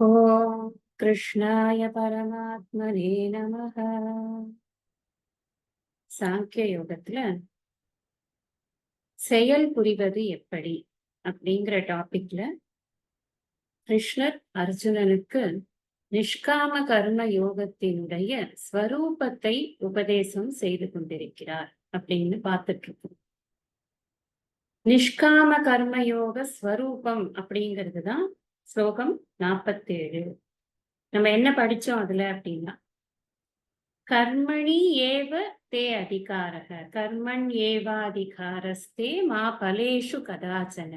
ஓம் கிருஷ்ணாய பரமாத்மனே நமஹ. சாங்கிய யோகத்துல செயல் புரிவது எப்படி அப்படிங்கிற டாபிக்ல கிருஷ்ணர் அர்ஜுனனுக்கு நிஷ்காம கர்ம யோகத்தினுடைய ஸ்வரூபத்தை உபதேசம் செய்து கொண்டிருக்கிறார் அப்படின்னு பார்த்துட்டு இருக்கோம். நிஷ்காம கர்ம யோக ஸ்வரூபம் அப்படிங்கிறது தான் ஸ்லோகம் 47. நம்ம என்ன படிச்சோம் அதுல அப்படின்னா, கர்மணி ஏவ தே அதிகாரக கர்மன் ஏவாதிகாரஸ்தே மா பலேஷு கதாச்சன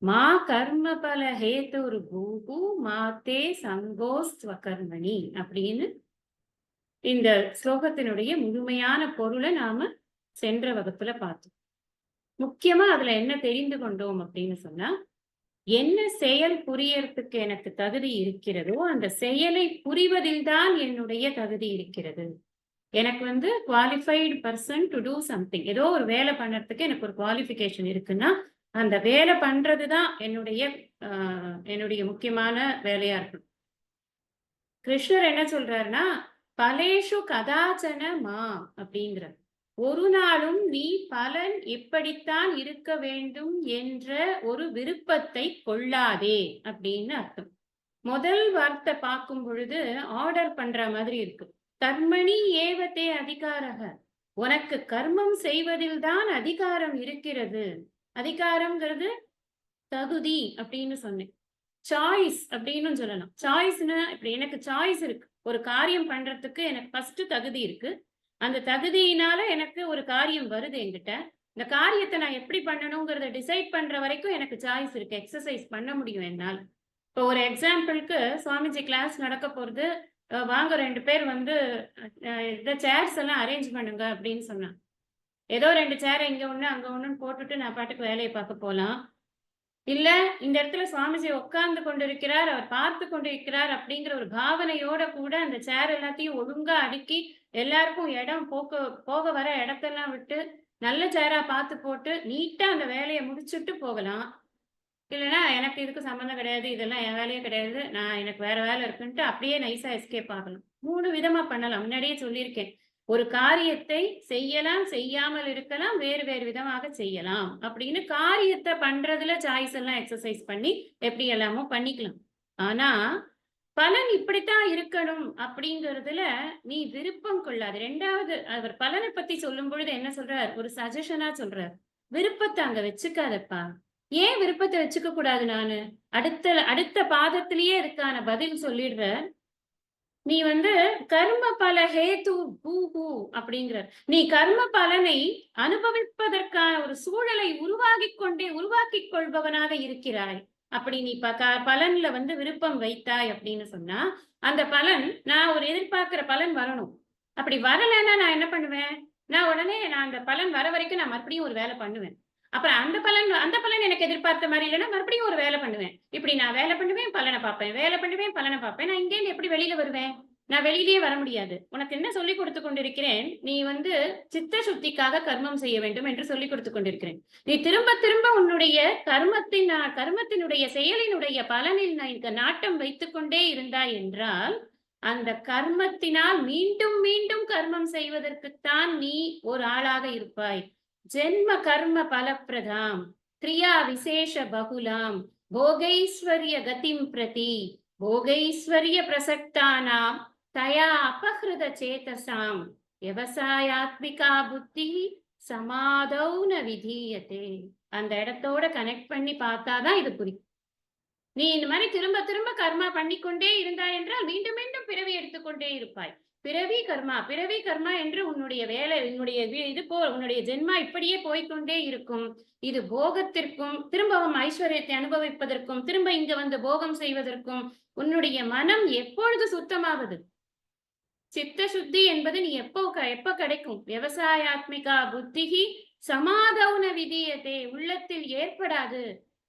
மா கர்ம பல ஹேதுர் பூகு மா தே சங்கோஸ்த்வகர்மணி அப்படின்னு இந்த ஸ்லோகத்தினுடைய முழுமையான பொருளை நாம சென்ற வகுப்புல பார்த்தோம். முக்கியமா அதுல என்ன தெரிந்து கொண்டோம் அப்படின்னு சொன்னா, என்ன செயல் புரியறதுக்கு எனக்கு தகுதி இருக்கிறதோ அந்த செயலை புரிவதில் தான் என்னுடைய தகுதி இருக்கிறது. எனக்கு qualified person to do something, ஏதோ ஒரு வேலை பண்றதுக்கு எனக்கு ஒரு குவாலிஃபிகேஷன் இருக்குன்னா அந்த வேலை பண்றதுதான் என்னுடைய முக்கியமான வேலையா இருக்கும். கிருஷ்ணர் என்ன சொல்றாருன்னா, பலேஷு கதாச்சன மா அப்படிங்கிற, ஒரு நாளும் நீ பலன் இப்படித்தான் இருக்க வேண்டும் என்ற ஒரு விருப்பத்தை கொள்ளாதே அப்படின்னு அர்த்தம். முதல் வார்த்தை பார்க்கும் பொழுது ஆர்டர் பண்ற மாதிரி இருக்கு. கர்மணி ஏவத்தே அதிகாரக, உனக்கு கர்மம் செய்வதில் தான் அதிகாரம் இருக்கிறது. அதிகாரம்ங்கிறது தகுதி அப்படின்னு சொன்னேன். சாய்ஸ் அப்படின்னு சொல்லலாம். சாய்ஸ்னா இப்படி எனக்கு சாய்ஸ் இருக்கு, ஒரு காரியம் பண்றதுக்கு எனக்கு ஃபர்ஸ்ட் தகுதி இருக்கு. அந்த தகுதியினால எனக்கு ஒரு காரியம் வருது என்கிட்ட. இந்த காரியத்தை நான் எப்படி பண்ணணுங்கிறத டிசைட் பண்ற வரைக்கும் எனக்கு சாய்ஸ் இருக்கு, எக்ஸசைஸ் பண்ண முடியும் என்னால். இப்போ ஒரு எக்ஸாம்பிளுக்கு, சுவாமிஜி கிளாஸ் நடக்க போறது, வாங்க 2 பேர் இந்த சேர்ஸ் எல்லாம் அரேஞ்ச் பண்ணுங்க அப்படின்னு சொன்னான். ஏதோ 2 சேர் இங்க ஒண்ணு அங்க ஒண்ணுன்னு போட்டுட்டு நான் பாட்டுக்கு வேலையை பார்க்க போலாம். இல்ல, இந்த இடத்துல சுவாமிஜி உட்கார்ந்து கொண்டிருக்கிறார், அவர் பார்த்து கொண்டிருக்கிறார் அப்படிங்கிற ஒரு பாவனையோட கூட அந்த சேர் எல்லாத்தையும் ஒழுங்கா அடுக்கி எல்லாருக்கும் இடம் போக வர இடத்தெல்லாம் விட்டு நல்ல சேரா பார்த்து போட்டு நீட்டா அந்த வேலையை முடிச்சுட்டு போகலாம். இல்லைன்னா எனக்கு இதுக்கு சம்மந்தம் கிடையாது, இதெல்லாம் என் வேலையே கிடையாது, எனக்கு வேற வேலை இருக்குன்ட்டு அப்படியே நைஸா எஸ்கேப் ஆகலாம். 3 விதமா பண்ணலாம். முன்னாடியே சொல்லியிருக்கேன், ஒரு காரியத்தை செய்யலாம், செய்யாமல் இருக்கலாம், வேறு வேறு விதமாக செய்யலாம் அப்படின்னு காரியத்தை பண்றதுல சாய்ஸ் எல்லாம் எக்ஸசைஸ் பண்ணி எப்படி எல்லாமோ பண்ணிக்கலாம். ஆனா பலன் இப்படித்தான் இருக்கணும் அப்படிங்கிறதுல நீ விருப்பம் கொள்ளாது. 2வது, அவர் பலனை பத்தி சொல்லும் பொழுது என்ன சொல்றார், ஒரு சஜஷனா சொல்றார், விருப்பத்தை அங்க வச்சுக்காதப்பா. ஏன் விருப்பத்தை வச்சுக்க கூடாது? நானு அடுத்த பாதத்திலேயே இதுக்கான பதில் சொல்லிடுற. நீ கர்ம பல ஹேது பூஹு அப்படிங்கிற, நீ கர்ம பலனை அனுபவிப்பதற்கான ஒரு சூழலை உருவாக்கிக் கொள்பவனாக இருக்கிறாய். அப்படி நீ பலன்ல விருப்பம் வைத்தாய் அப்படின்னு சொன்னா, அந்த பலன், நான் ஒரு எதிர்பார்க்கிற பலன் வரணும். அப்படி வரலைன்னா நான் என்ன பண்ணுவேன்? நான் அந்த பலன் வர வரைக்கும் நான் மறுபடியும் ஒரு வேலை பண்ணுவேன். அப்புறம் அந்த பலன் எனக்கு எதிர்பார்த்த மாதிரி இல்லைன்னா மறுபடியும் ஒரு வேலை பண்ணுவேன். இப்படி நான் வேலை பண்ணுவேன், பலனை பார்ப்பேன், வேலை பண்ணுவேன், பலனை பார்ப்பேன். நான் இங்கேருந்து எப்படி வெளியில வருவேன்? நான் வெளியிலேயே வர முடியாது. உனக்கு என்ன சொல்லிக் கொடுத்து கொண்டிருக்கிறேன்? நீ சித்த சுத்திக்காக கர்மம் செய்ய வேண்டும் என்று சொல்லிக் கொடுத்து கொண்டிருக்கிறேன். நீ திரும்ப திரும்ப உன்னுடைய கர்மத்தினுடைய செயலினுடைய பலனில் நாட்டம் வைத்துக் கொண்டே இருந்தாய் என்றால், அந்த கர்மத்தினால் மீண்டும் மீண்டும் கர்மம் செய்வதற்குத்தான் நீ ஒரு ஆளாக இருப்பாய். ஜென்ம கர்ம பலப்பிரதாம் கிரியா விசேஷ பகுலாம் போகைஸ்வர்ய கதிம் பிரதி போகைஸ்வர்ய பிரசக்தானாம் தயா அபஹ்ருத சேதசாம் விவசாயாத்மிகா புத்தி சமாதௌ ந விதீயதே. அந்த இடத்தோட கனெக்ட் பண்ணி பார்த்தாதான் இது புரியும். நீ இந்த மாதிரி திரும்ப திரும்ப கர்மா பண்ணிக்கொண்டே இருந்தாய் என்றால் மீண்டும் மீண்டும் பிறவி எடுத்துக்கொண்டே இருப்பாய். பிறவி கர்மா என்று உன்னுடைய வேலை, உன்னுடைய ஜென்மா இப்படியே போய்கொண்டே இருக்கும். இது போகத்திற்கும், திரும்பவும் ஐஸ்வர்யத்தை அனுபவிப்பதற்கும், திரும்ப இங்க போகம் செய்வதற்கும் உன்னுடைய மனம் எப்பொழுது சுத்தமாவது? சித்த சுத்தி என்பது நீ எப்ப கிடைக்கும்? விவசாயாத்மிகா புத்திகி சமாதௌன விதியதே, உள்ளத்தில் ஏற்படாது.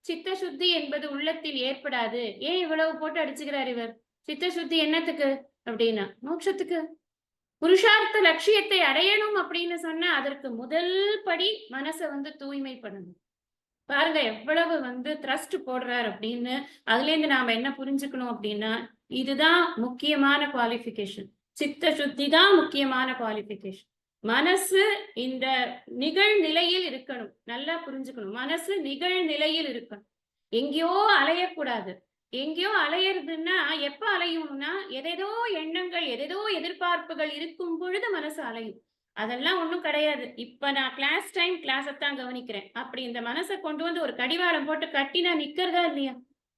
சித்த சுத்தி என்பது உள்ளத்தில் ஏற்படாது. ஏன் இவ்வளவு போட்டு அடிச்சுக்கிறார் இவர்? சித்த சுத்தி என்னத்துக்கு அப்படின்னா, மோட்சத்துக்கு. புருஷார்த்த லட்சியத்தை அடையணும் அப்படின்னு சொன்னா அதற்கு முதல் படி மனசை தூய்மைப்படணும். பாருங்க எவ்வளவு வந்து த்ரஸ்ட் போடுறார் அப்படின்னு. அதுல இருந்து நாம என்ன புரிஞ்சுக்கணும் அப்படின்னா, இதுதான் முக்கியமான குவாலிஃபிகேஷன். சித்த சுத்தி தான் முக்கியமான குவாலிஃபிகேஷன். மனசு இந்த நிகழ்நிலையில் இருக்கணும். நல்லா புரிஞ்சுக்கணும். மனசு நிகழ்நிலையில் இருக்கணும். எங்கேயோ அலையக்கூடாது. எங்கேயோ அலையறதுன்னா எப்ப அலையும்னா, எதேதோ எண்ணங்கள், எதேதோ எதிர்பார்ப்புகள் இருக்கும் பொழுது மனசு அலையும். அதெல்லாம் ஒண்ணும் கிடையாது. இப்ப நான் கிளாஸ் டைம் கிளாஸத்தான் கவனிக்கிறேன். அப்படி இந்த மனச கொண்டு வந்து ஒரு கடிவாளம் போட்டு கட்டினா நிக்கிறதா இல்லையா?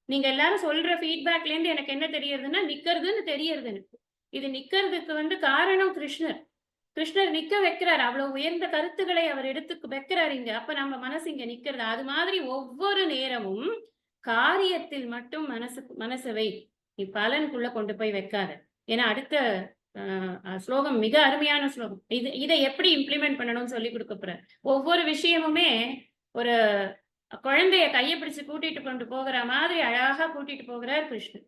நீங்க எல்லாரும் சொல்ற ஃபீட்பேக்ல இருந்து எனக்கு என்ன தெரியறதுன்னா, நிக்கிறதுன்னு தெரியறது எனக்கு. இது நிக்கிறதுக்கு வந்து காரணம் கிருஷ்ணர். கிருஷ்ணர் நிக்க வைக்கிறார். அவ்வளவு உயர்ந்த கருத்துக்களை அவர் எடுத்து வைக்கிறார் இங்க. அப்ப நம்ம மனசு இங்க நிக்கிறது. அது மாதிரி ஒவ்வொரு நேரமும் காரியத்தில் மட்டும் மனசு வை. நீ பலனுக்குள்ள கொண்டு போய் வைக்காத. ஏன்னா அடுத்த ஸ்லோகம் மிக அருமையான ஸ்லோகம். இதை எப்படி இம்ப்ளிமெண்ட் பண்ணணும்னு சொல்லி கொடுக்க போறார். ஒவ்வொரு விஷயமுமே ஒரு குழந்தைய கையை பிடிச்சு கூட்டிட்டு கொண்டு போகிற மாதிரி அழகா கூட்டிட்டு போகிறார் கிருஷ்ணன்.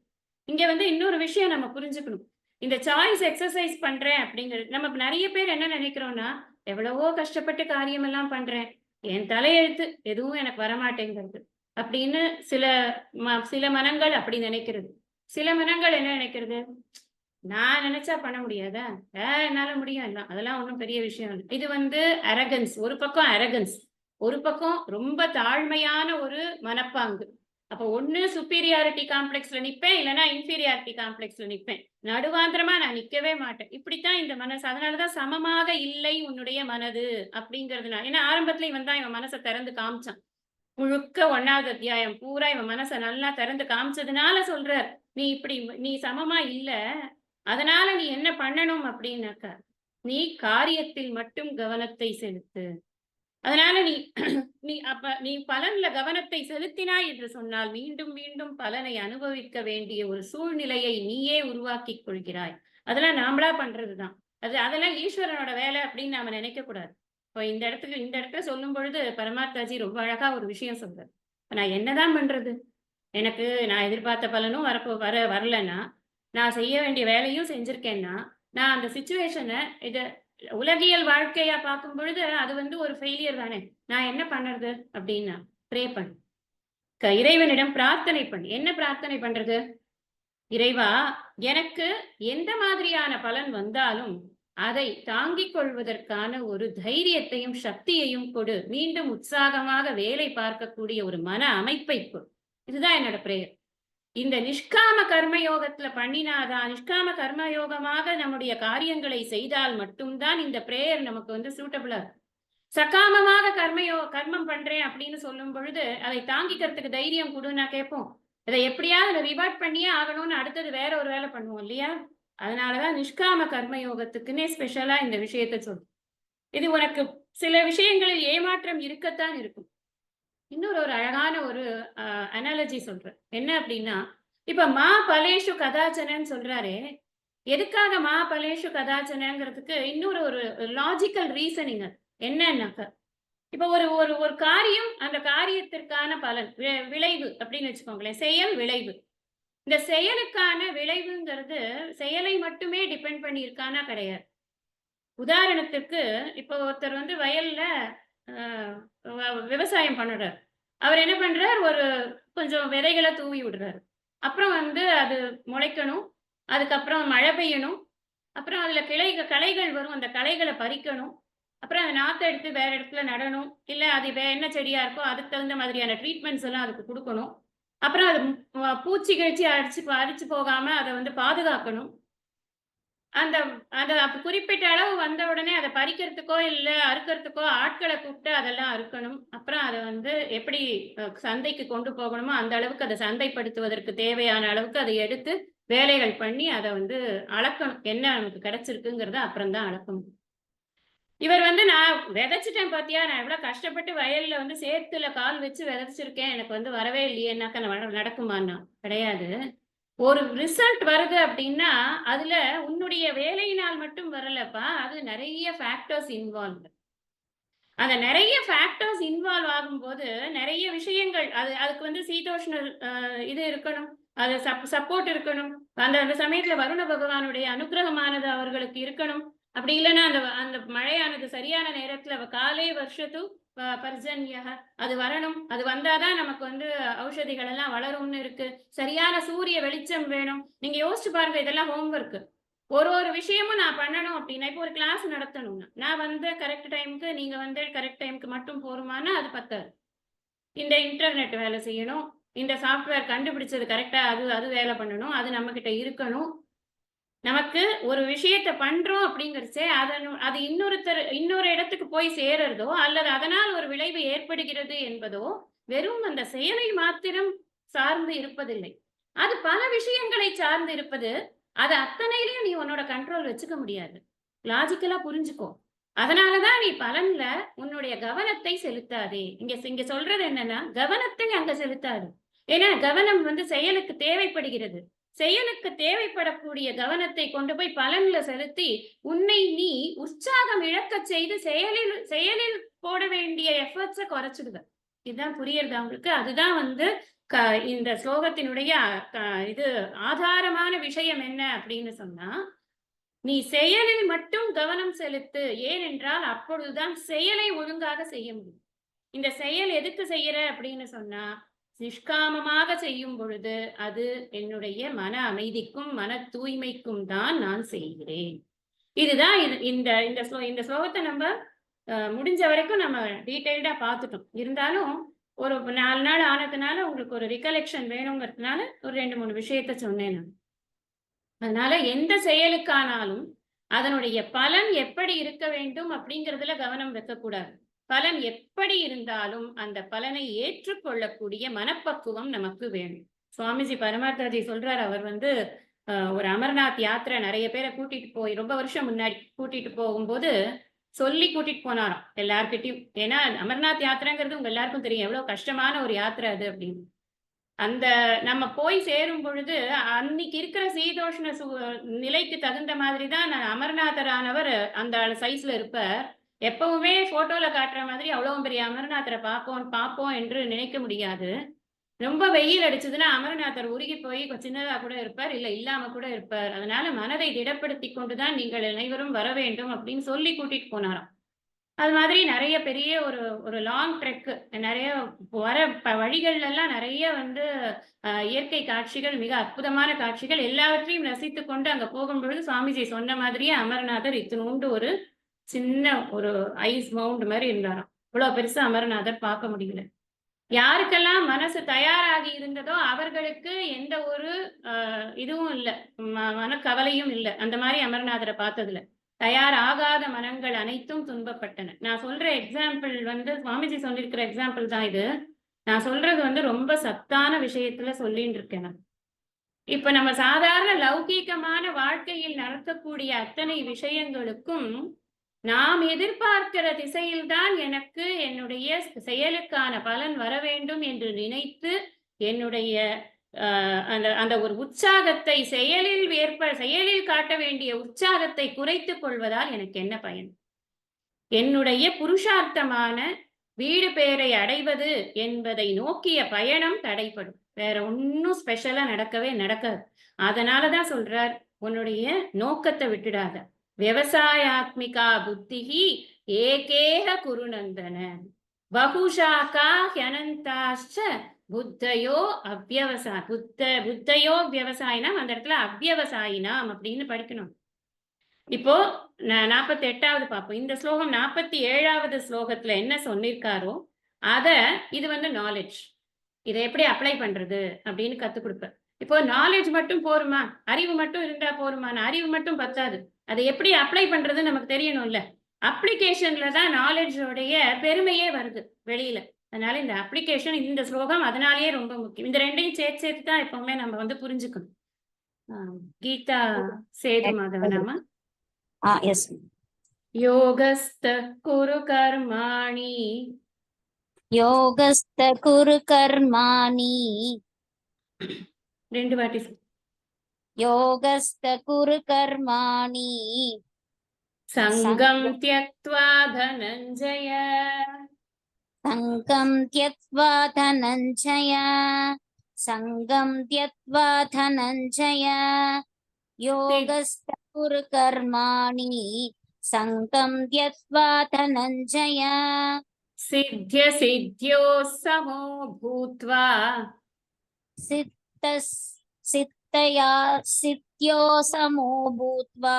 இங்க வந்து இன்னொரு விஷயம் நம்ம புரிஞ்சுக்கணும். இந்த சாய்ஸ் எக்ஸசைஸ் பண்றேன் அப்படிங்கிறது நம்ம நிறைய பேர் என்ன நினைக்கிறோம்னா, எவ்வளவோ கஷ்டப்பட்டு காரியம் எல்லாம் பண்றேன், என் தலையெழுத்து எதுவும் எனக்கு வரமாட்டேங்கிறது அப்படின்னு சில மனங்கள் அப்படி நினைக்கிறது. சில மனங்கள் என்ன நினைக்கிறது, நான் நினைச்சா பண்ண முடியாதா, என்னால முடியும் எல்லாம், அதெல்லாம் ஒண்ணும் பெரிய விஷயம் இல்லை. இது வந்து அரகன்ஸ். ஒரு பக்கம் அரகன்ஸ், ஒரு பக்கம் ரொம்ப தாழ்மையான ஒரு மனப்பாங்கு. அப்ப ஒண்ணு சுப்பீரியாரிட்டி காம்ப்ளெக்ஸ்ல நிப்பேன், இல்லைன்னா இன்ஃபீரியாரிட்டி காம்ப்ளெக்ஸ்ல நிப்பேன். நடுவாந்திரமா நான் நிக்கவே மாட்டேன். இப்படித்தான் இந்த மனசு. அதனாலதான் சமமாக இல்லை உன்னுடைய மனது அப்படிங்கிறதுனால. ஏன்னா ஆரம்பத்துல இவன் தான் இவன் மனசை திறந்து காமிச்சான். முழுக்க 1வது அத்தியாயம் பூரா இவன் மனசை நல்லா திறந்து காமிச்சதுனால சொல்றார், நீ இப்படி நீ சமமா இல்ல, அதனால நீ என்ன பண்ணணும் அப்படின்னாக்கா, நீ காரியத்தில் மட்டும் கவனத்தை செலுத்து. அதனால நீ பலன்ல கவனத்தை செலுத்தினாய் என்று சொன்னால் மீண்டும் மீண்டும் பலனை அனுபவிக்க வேண்டிய ஒரு சூழ்நிலையை நீயே உருவாக்கிக் கொள்கிறாய். அதெல்லாம் நாமளா பண்றதுதான். அதெல்லாம் ஈஸ்வரனோட வேலை அப்படின்னு நாம நினைக்க கூடாது. இப்போ இந்த இடத்துல சொல்லும் பொழுது பரமாத்மாஜி ரொம்ப அழகா ஒரு விஷயம் சொல்றாரு. நான் என்னதான் பண்றது, எனக்கு நான் எதிர்பார்த்த பலனும் வரலன்னா, நான் செய்ய வேண்டிய வேலையும் செஞ்சிருக்கேன்னா, நான் அந்த சிச்சுவேஷனை உலகியல் வாழ்க்கையா பார்க்கும் பொழுது அது வந்து ஒரு ஃபெயிலியர் தானே. நான் என்ன பண்றது அப்படின்னா, ப்ரே பண்ணு. இறைவனிடம் பிரார்த்தனை பண்ணு. என்ன பிரார்த்தனை பண்றது? இறைவா, எனக்கு எந்த மாதிரியான பலன் வந்தாலும் அதை தாங்கிக் கொள்வதற்கான ஒரு தைரியத்தையும் சக்தியையும் கொடு. மீண்டும் உற்சாகமாக வேலை பார்க்கக்கூடிய ஒரு மன அமைப்பை கொடு. இதுதான் என்னோட பிரேயர். இந்த நிஷ்காம கர்மயோகத்துல பண்ணினாதான், நிஷ்காம கர்மயோகமாக நம்முடைய காரியங்களை செய்தால் மட்டும்தான் இந்த பிரேயர் நமக்கு வந்து சூட்டபிளா இருக்கும். சகாமமாக கர்மம் பண்றேன் அப்படின்னு சொல்லும் பொழுது அதை தாங்கிக்கிறதுக்கு தைரியம் கொடுன்னா கேட்போம். இதை எப்படியாவது ரிவார்ட் பண்ணியே ஆகணும்னு அடுத்தது வேற ஒரு வேலை பண்ணுவோம் இல்லையா? அதனாலதான் நிஷ்காம கர்மயோகத்துக்குன்னே ஸ்பெஷலா இந்த விஷயத்த சொல்லும். இது உனக்கு சில விஷயங்களில் ஏமாற்றம் இருக்கத்தான் இருக்கும். இன்னொரு ஒரு அழகான ஒரு அனாலஜி சொல்றேன். என்ன அப்படின்னா, இப்ப மா பலேஷு கதாச்சனன்னு சொல்றாரே, எதுக்காக மா பலேஷு கதாச்சனங்கிறதுக்கு இன்னொரு ஒரு லாஜிக்கல் ரீசனிங். என்னன்னாக்க, இப்ப ஒரு ஒரு ஒரு காரியம், அந்த காரியத்திற்கான பலன் விளைவு அப்படின்னு வச்சுக்கோங்களேன். செயல் விளைவு. இந்த செயலுக்கான விளைவுங்கிறது செயலை மட்டுமே டிபெண்ட் பண்ணி இருக்கானா கிடையாது. உதாரணத்துக்கு இப்ப ஒருத்தர் வந்து வயல்ல விவசாயம் பண்ணுறார். அவர் என்ன பண்றார், ஒரு கொஞ்சம் விதைகளை தூவி விடுறாரு. அப்புறம் வந்து அது முளைக்கணும், அதுக்கப்புறம் மழை பெய்யணும், அப்புறம் அதுல களைகள் வரும், அந்த களைகளை பறிக்கணும், அப்புறம் அந்த நாத்தை எடுத்து வேற இடத்துல நடணும், இல்ல அது என்ன செடியா இருக்கோ அதுக்கு தகுந்த மாதிரியான ட்ரீட்மெண்ட்ஸ் எல்லாம் அதுக்கு கொடுக்கணும். அப்புறம் அது பூச்சி கிழிச்சி அரிச்சு போகாம அதை வந்து பாதுகாக்கணும். அந்த குறிப்பிட்ட அளவு வந்த உடனே அதை பறிக்கிறதுக்கோ இல்ல அறுக்கிறதுக்கோ ஆட்களை கூப்பிட்டு அதெல்லாம் அறுக்கணும். அப்புறம் அதை வந்து எப்படி சந்தைக்கு கொண்டு போகணுமோ அந்த அளவுக்கு அதை சந்தைப்படுத்துவதற்கு தேவையான அளவுக்கு அதை எடுத்து வேலைகள் பண்ணி அதை வந்து அளக்கணும். என்ன நமக்கு கிடைச்சிருக்குங்கிறத அப்புறம் தான் அளக்கணும். இவர் வந்து நான் விதைச்சிட்டேன் பாத்தியா, நான் எவ்வளவு கஷ்டப்பட்டு வயல்ல வந்து சேத்துல கால் வச்சு விதைச்சிருக்கேன், எனக்கு வந்து வரவே இல்லையேன்னாக்க நடக்குமான்னா கிடையாது. ஒரு ரிசல்ட் வருது அப்படின்னா அதுல உன்னுடைய வேலையினால் மட்டும் வரலப்பா, அது நிறைய ஃபேக்டர்ஸ் இன்வால்வ். அந்த நிறைய ஃபேக்டர்ஸ் இன்வால்வ் ஆகும்போது நிறைய விஷயங்கள் அதுக்கு வந்து சீதோஷ்ண இது இருக்கணும், அது சப்போர்ட் இருக்கணும். அந்த சமயத்துல வருண பகவானுடைய அனுகிரகமானது அவர்களுக்கு இருக்கணும். அப்படி இல்லைன்னா அந்த அந்த மழையானது சரியான நேரத்துல காலே வருஷத்து பர்ஜன்யः அது வரணும். அது வந்தாதான் நமக்கு வந்து ஔஷதிகள் எல்லாம் வளரும்னு இருக்கு. சரியான சூரிய வெளிச்சம் வேணும். நீங்க யோசிச்சு பாருங்க, இதெல்லாம் ஹோம்வொர்க். ஒரு விஷயமும் நான் பண்ணணும் அப்படின்னா, இப்போ ஒரு கிளாஸ் நடத்தணும்னா, நான் வந்து கரெக்ட் டைம்க்கு, நீங்க வந்து கரெக்ட் டைம்க்கு மட்டும் போருமானா அது பத்தாது. இந்த இன்டர்நெட் வேலை செய்யணும். இந்த சாஃப்ட்வேர் கண்டுபிடிச்சது கரெக்ட்டா அது அது வேலை பண்ணணும். அது நம்மகிட்ட இருக்கணும். நமக்கு ஒரு விஷயத்த பண்றோம் அப்படிங்கிறச்சே, அது இன்னொரு இடத்துக்கு போய் சேர்றதோ, அல்லது அதனால் ஒரு விளைவு ஏற்படுகிறது என்பதோ, வெறும் அந்த செயலை மாத்திரம் சார்ந்து இருப்பதில்லை. அது பல விஷயங்களை சார்ந்து இருப்பது. அது அத்தனையிலயும் நீ உன்னோட கண்ட்ரோல் வச்சுக்க முடியாது. லாஜிக்கலா புரிஞ்சுக்கோ. அதனால தான் நீ பலன்ல உன்னுடைய கவனத்தை செலுத்தாதே. இங்க சொல்றது என்னன்னா, கவனத்தை அங்க செலுத்தாதே. ஏன்னா, கவனம் வந்து செயலுக்கு தேவைப்படுகிறது. செயலுக்கு தேவைப்படக்கூடிய கவனத்தை கொண்டு போய் பலன்ல செலுத்தி, உன்னை நீ உற்சாகம் இழக்கச் செய்து செயலில் செயலில் போட வேண்டிய எஃபர்ட்ஸ குறைச்சிடுவ. இதுதான் புரியுறதா உங்களுக்கு? அதுதான் வந்து க இந்த ஸ்லோகத்தினுடைய இது ஆதாரமான விஷயம் என்ன அப்படின்னு சொன்னா, நீ செயலில் மட்டும் கவனம் செலுத்து. ஏனென்றால் அப்பொழுதுதான் செயலை ஒழுங்காக செய்ய முடியும். இந்த செயல் எதுக்கு செய்யற அப்படின்னு சொன்னா, நிஷ்காமமாக செய்யும் பொழுது, அது என்னுடைய மன அமைதிக்கும், மன தூய்மைக்கும் தான் நான் செய்கிறேன். இதுதான் இந்த ஸ்லோகத்த நம்ம முடிஞ்ச வரைக்கும் நம்ம டீட்டெயில்டா பார்த்துட்டோம். இருந்தாலும் ஒரு 4 நாள் ஆனதுனால உங்களுக்கு ஒரு ரிகலெக்ஷன் வேணுங்கிறதுனால ஒரு 2, 3 விஷயத்த சொன்னேன் நான். அதனால எந்த செயலுக்கானாலும் அதனுடைய பலன் எப்படி இருக்க வேண்டும் அப்படிங்கிறதுல கவனம் வைக்கக்கூடாது. பலன் எப்படி இருந்தாலும் அந்த பலனை ஏற்றுக்கொள்ளக்கூடிய மனப்பக்குவம் நமக்கு வேணும். சுவாமிஜி பரமார்த்தாஜி சொல்றார், அவர் வந்து ஒரு அமர்நாத் யாத்திரை நிறைய பேரை கூட்டிட்டு போய் ரொம்ப வருஷம் முன்னாடி கூட்டிட்டு போகும்போது சொல்லி கூட்டிட்டு போனாராம் எல்லார்கிட்டயும். ஏன்னா அமர்நாத் யாத்திரைங்கிறது உங்க எல்லாருக்கும் தெரியும் எவ்வளவு கஷ்டமான ஒரு யாத்திரை அது அப்படின்னு. அந்த நம்ம போய் சேரும் பொழுது, அன்னைக்கு இருக்கிற சீதோஷ்ண நிலைக்கு தகுந்த மாதிரி தான் அமர்நாதரானவர் அந்த சைஸ்ல இருப்பார். எப்பவுமே ஃபோட்டோல காட்டுற மாதிரி அவ்வளவு பெரிய அமர்நாதரை பார்ப்போம் என்று நினைக்க முடியாது. ரொம்ப வெயில் அடிச்சதுன்னா அமர்நாதர் உருகி போய் சின்னதா கூட இருப்பார். இல்ல இல்லாம கூட இருப்பார். அதனால மனதை திடப்படுத்திக் கொண்டு தான் நீங்கள் அனைவரும் வர வேண்டும் அப்படின்னு சொல்லி கூட்டிட்டு போனாராம். அது மாதிரி நெறைய பெரிய ஒரு ஒரு லாங் ட்ரெக் நெறைய வர வழிகள்ல எல்லாம் நெறைய வந்து இயற்கை காட்சிகள், மிக அற்புதமான காட்சிகள் எல்லாவற்றையும் ரசித்துக் கொண்டு அங்க போகும்பொழுது சுவாமிஜி சொன்ன மாதிரியே அமரநாதர் இத்துணூண்டு ஒரு சின்ன ஒரு ஐஸ் மவுண்ட் மாரி இருந்தாராம். இவ்வளவு பெருசா அமரநாதர் பார்க்க முடியல. யாருக்கெல்லாம் மனசு தயாராகி இருந்ததோ அவர்களுக்கு எந்த ஒரு இதுவும் இல்ல. மனக்கவலையும் இல்ல. அந்த மாரி அமரநாதரை பார்த்ததுல. தயாராகாத மனங்கள் அனைத்தும் துன்பப்பட்டன. நான் சொல்ற எக்ஸாம்பிள் வந்து சுவாமிஜி சொல்லியிருக்கிற எக்ஸாம்பிள் தான் இது. நான் சொல்றது வந்து ரொம்ப சத்தான விஷயத்துல சொல்லின்னு இருக்கேன் நான். இப்ப நம்ம சாதாரண லௌகீகமான வாழ்க்கையில் நடக்கக்கூடிய அத்தனை விஷயங்களுக்கும் நாம் எதிர்பார்க்கிற திசையில்தான் எனக்கு என்னுடைய செயலுக்கான பலன் வர வேண்டும் என்று நினைத்து என்னுடைய அந்த அந்த ஒரு உற்சாகத்தை செயலில் காட்ட வேண்டிய உற்சாகத்தை குறைத்துக் கொள்வதால் எனக்கு என்ன பயன்? என்னுடைய புருஷார்த்தமான வீடு பேரை அடைவது என்பதை நோக்கிய பயணம் தடைப்படும். வேற ஒன்னும் ஸ்பெஷலா நடக்காது. அதனாலதான் சொல்றார், உன்னுடைய நோக்கத்தை விட்டுடாத. விவசாயாத்மிகா புத்திஹி ஏகேக குருநந்தன பகுஷாகா ஹ்யனந்தாச்ச புத்தயோ புத்தயோ விவசாயினாம். அந்த இடத்துல அவ்யவசாயினாம் அப்படின்னு படிக்கணும். இப்போ 48வது பார்ப்போம். இந்த ஸ்லோகம் 47வது ஸ்லோகத்துல என்ன சொல்லியிருக்காரோ அத இது வந்து நாலேஜ். இதை எப்படி அப்ளை பண்றது அப்படின்னு கத்துக் கொடுப்பேன். இப்போ நாலேஜ் மட்டும் போருமா? அறிவு மட்டும் இருந்தா போருமா? அறிவு மட்டும் பத்தாது. அதை எப்படி அப்ளை பண்றது நமக்கு தெரியணும்ல. அப்ளிகேஷன்ல தான் நாலேஜோடைய பெருமையே வருது வெளியில. அதனால இந்த அப்ளிகேஷன் இந்த ஸ்லோகம் அதனாலேயே ரொம்ப முக்கியம். இந்த ரெண்டையும் சேர்த்து தான் எப்பவுமே நம்ம வந்து புரிஞ்சுக்கணும். கீதா சேது மாதவனாமா. எஸ். யோகஸ்த குரு கர்மாணி யோகஸ்த குரு கர்மாணி. 2 வாட்டி. யோகஸ்த குரு கர்மாணி சங்கம் த்யக்த்வா தனஞ்சய. சங்கம் த்யக்த்வா தனஞ்சய. சங்கம் த்யக்த்வா தனஞ்சய. யோகஸ்த குரு கர்மாணி சங்கம் த்யக்த்வா தனஞ்சய. सिद्ध्य सिद्ध्यो समो भूत्वा सिद्धस् सिद्धया सिद्ध्यो समो भूत्वा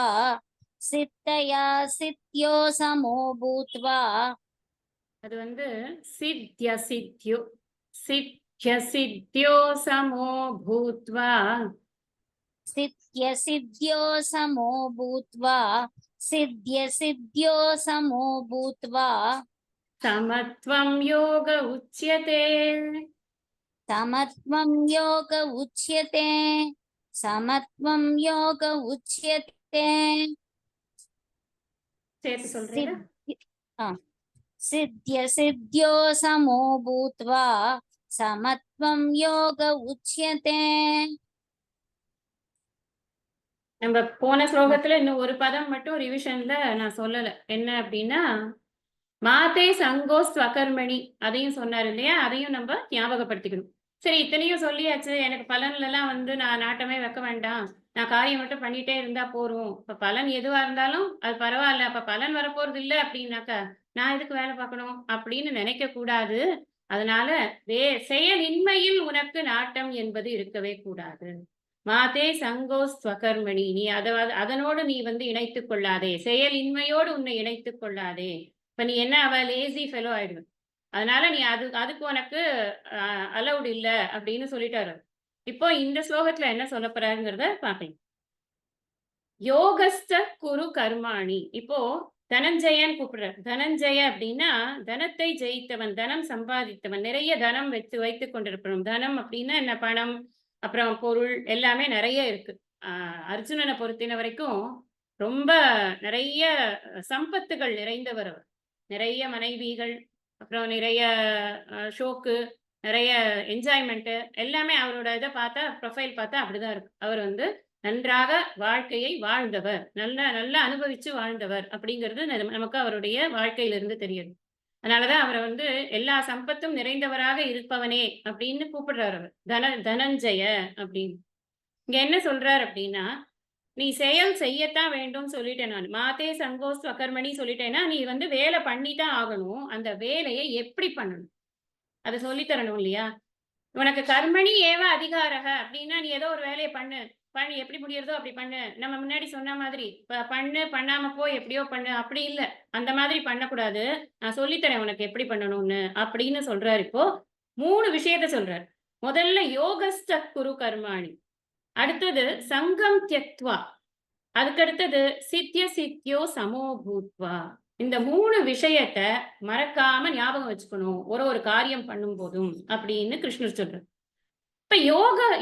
सिद्धया सिद्ध्यो समो भूत्वा அது வந்து सिद्ध्य सिद्ध्यो सिद्ध्य सिद्ध्यो समो भूत्वा सिद्ध्य सिद्ध्यो समो भूत्वा सिद्ध्य सिद्ध्यो समो भूत्वा समत्वं योग उच्यते समत्वं योग उच्यते समत्वं योग उच्यते சேர்த்து சொல்றீங்களா सिद्ध्य सिद्ध्यो समो भूत्वा समत्वं योग उच्यते நம்ம போன ஸ்லோகத்துல இன்னும் ஒரு பதம் மட்டும் ரிவிஷன்ல நான் சொல்லல என்ன அப்படின்னா மாதே சங்கோ ஸ்வகர்மணி அதையும் சொன்னார் இல்லையா, அதையும் நம்ம ஞாபகப்படுத்திக்கணும். சரி இத்தனையும் சொல்லியாச்சு, எனக்கு பலன்ல எல்லாம் வந்து நான் நாட்டமே வைக்க வேண்டாம், நான் காரியம் மட்டும் பண்ணிட்டே இருந்தா போறோம், இப்ப பலன் எதுவா இருந்தாலும் அது பரவாயில்ல, அப்ப பலன் வரப்போறது இல்லை அப்படின்னாக்கா நான் எதுக்கு வேலை பார்க்கணும் அப்படின்னு நினைக்க கூடாது. அதனால செயலின்மையில் உனக்கு நாட்டம் என்பது இருக்கவே கூடாது. மாதே சங்கோ ஸ்வகர்மணி, நீ அதனோடு நீ வந்து இணைத்துக் கொள்ளாதே, செயலின்மையோடு உன்னை இணைத்துக் கொள்ளாதே. இப்ப நீ என்ன அவ லேசி ஃபெலோ ஆயிடுவ, அதனால நீ அதுக்கு உனக்கு அலௌட் இல்ல அப்படின்னு சொல்லிட்டாரு. இப்போ இந்த ஸ்லோகத்துல என்ன சொல்ல போறாருங்கிறத பாப்பீங்க. யோகஸ்த குரு கர்மாணி. இப்போ தனஞ்சயன் கூப்பிடுறார். தனஞ்சய அப்படின்னா தனத்தை ஜெயித்தவன், தனம் சம்பாதித்தவன், நிறைய தனம் வைத்துக் கொண்டிருப்பவன். தனம் அப்படின்னா என்ன, பணம், அப்புறம் பொருள் எல்லாமே நிறைய இருக்கு. அர்ஜுனனை பொறுத்தின வரைக்கும் ரொம்ப நிறைய சம்பத்துகள் நிறைந்தவர் அவர். நிறைய மனைவிகள், அப்புறம் நிறைய ஷோக்கு, நிறைய என்ஜாய்மெண்ட், எல்லாமே அவரோட இதை பார்த்தா, ப்ரொஃபைல் பார்த்தா அப்படிதான் இருக்கு. அவர் வந்து நன்றாக வாழ்க்கையை வாழ்ந்தவர், நல்லா அனுபவிச்சு வாழ்ந்தவர் அப்படிங்கிறது நமக்கு அவருடைய வாழ்க்கையிலிருந்து தெரியுது. அதனாலதான் அவரை வந்து எல்லா சம்பத்தும் நிறைந்தவராக இருப்பவனே அப்படின்னு கூப்பிடுறாரு அவர், தனஞ்சய அப்படின்னு. இங்க என்ன சொல்றார் அப்படின்னா, நீ செயல் செய்யத்தான் வேண்டும் சொல்லிட்டேன். நான் மாதே சங்கோஸ் அகர்மணி சொல்லிட்டேன்னா நீ வந்து வேலை பண்ணித்தான் ஆகணும். அந்த வேலையை எப்படி பண்ணணும் அதை சொல்லி தரணும் இல்லையா. உனக்கு கர்மணி ஏவ அதிகாரக அப்படின்னா நீ ஏதோ ஒரு வேலையை பண்ணு, எப்படி முடியறதோ அப்படி பண்ணு. நம்ம முன்னாடி சொன்ன மாதிரி பண்ணு, பண்ணாம போய் எப்படியோ பண்ணு, அப்படி இல்லை. அந்த மாதிரி பண்ணக்கூடாது. நான் சொல்லித்தரேன் உனக்கு எப்படி பண்ணணும்னு அப்படின்னு சொல்றாரு. இப்போ 3 விஷயத்த சொல்றாரு. முதல்ல யோகஸ்த குரு கர்மாணி, அடுத்தது சங்கம் தியக்த்வா, அதுக்கடுத்தது சித்திய சித்தியோ சமோ பூத்வா. இந்த 3 விஷயத்த மறக்காம ஞாபகம் வச்சுக்கணும் ஒரு காரியம் பண்ணும் போதும் அப்படின்னு கிருஷ்ணர் சொல்றார். இப்ப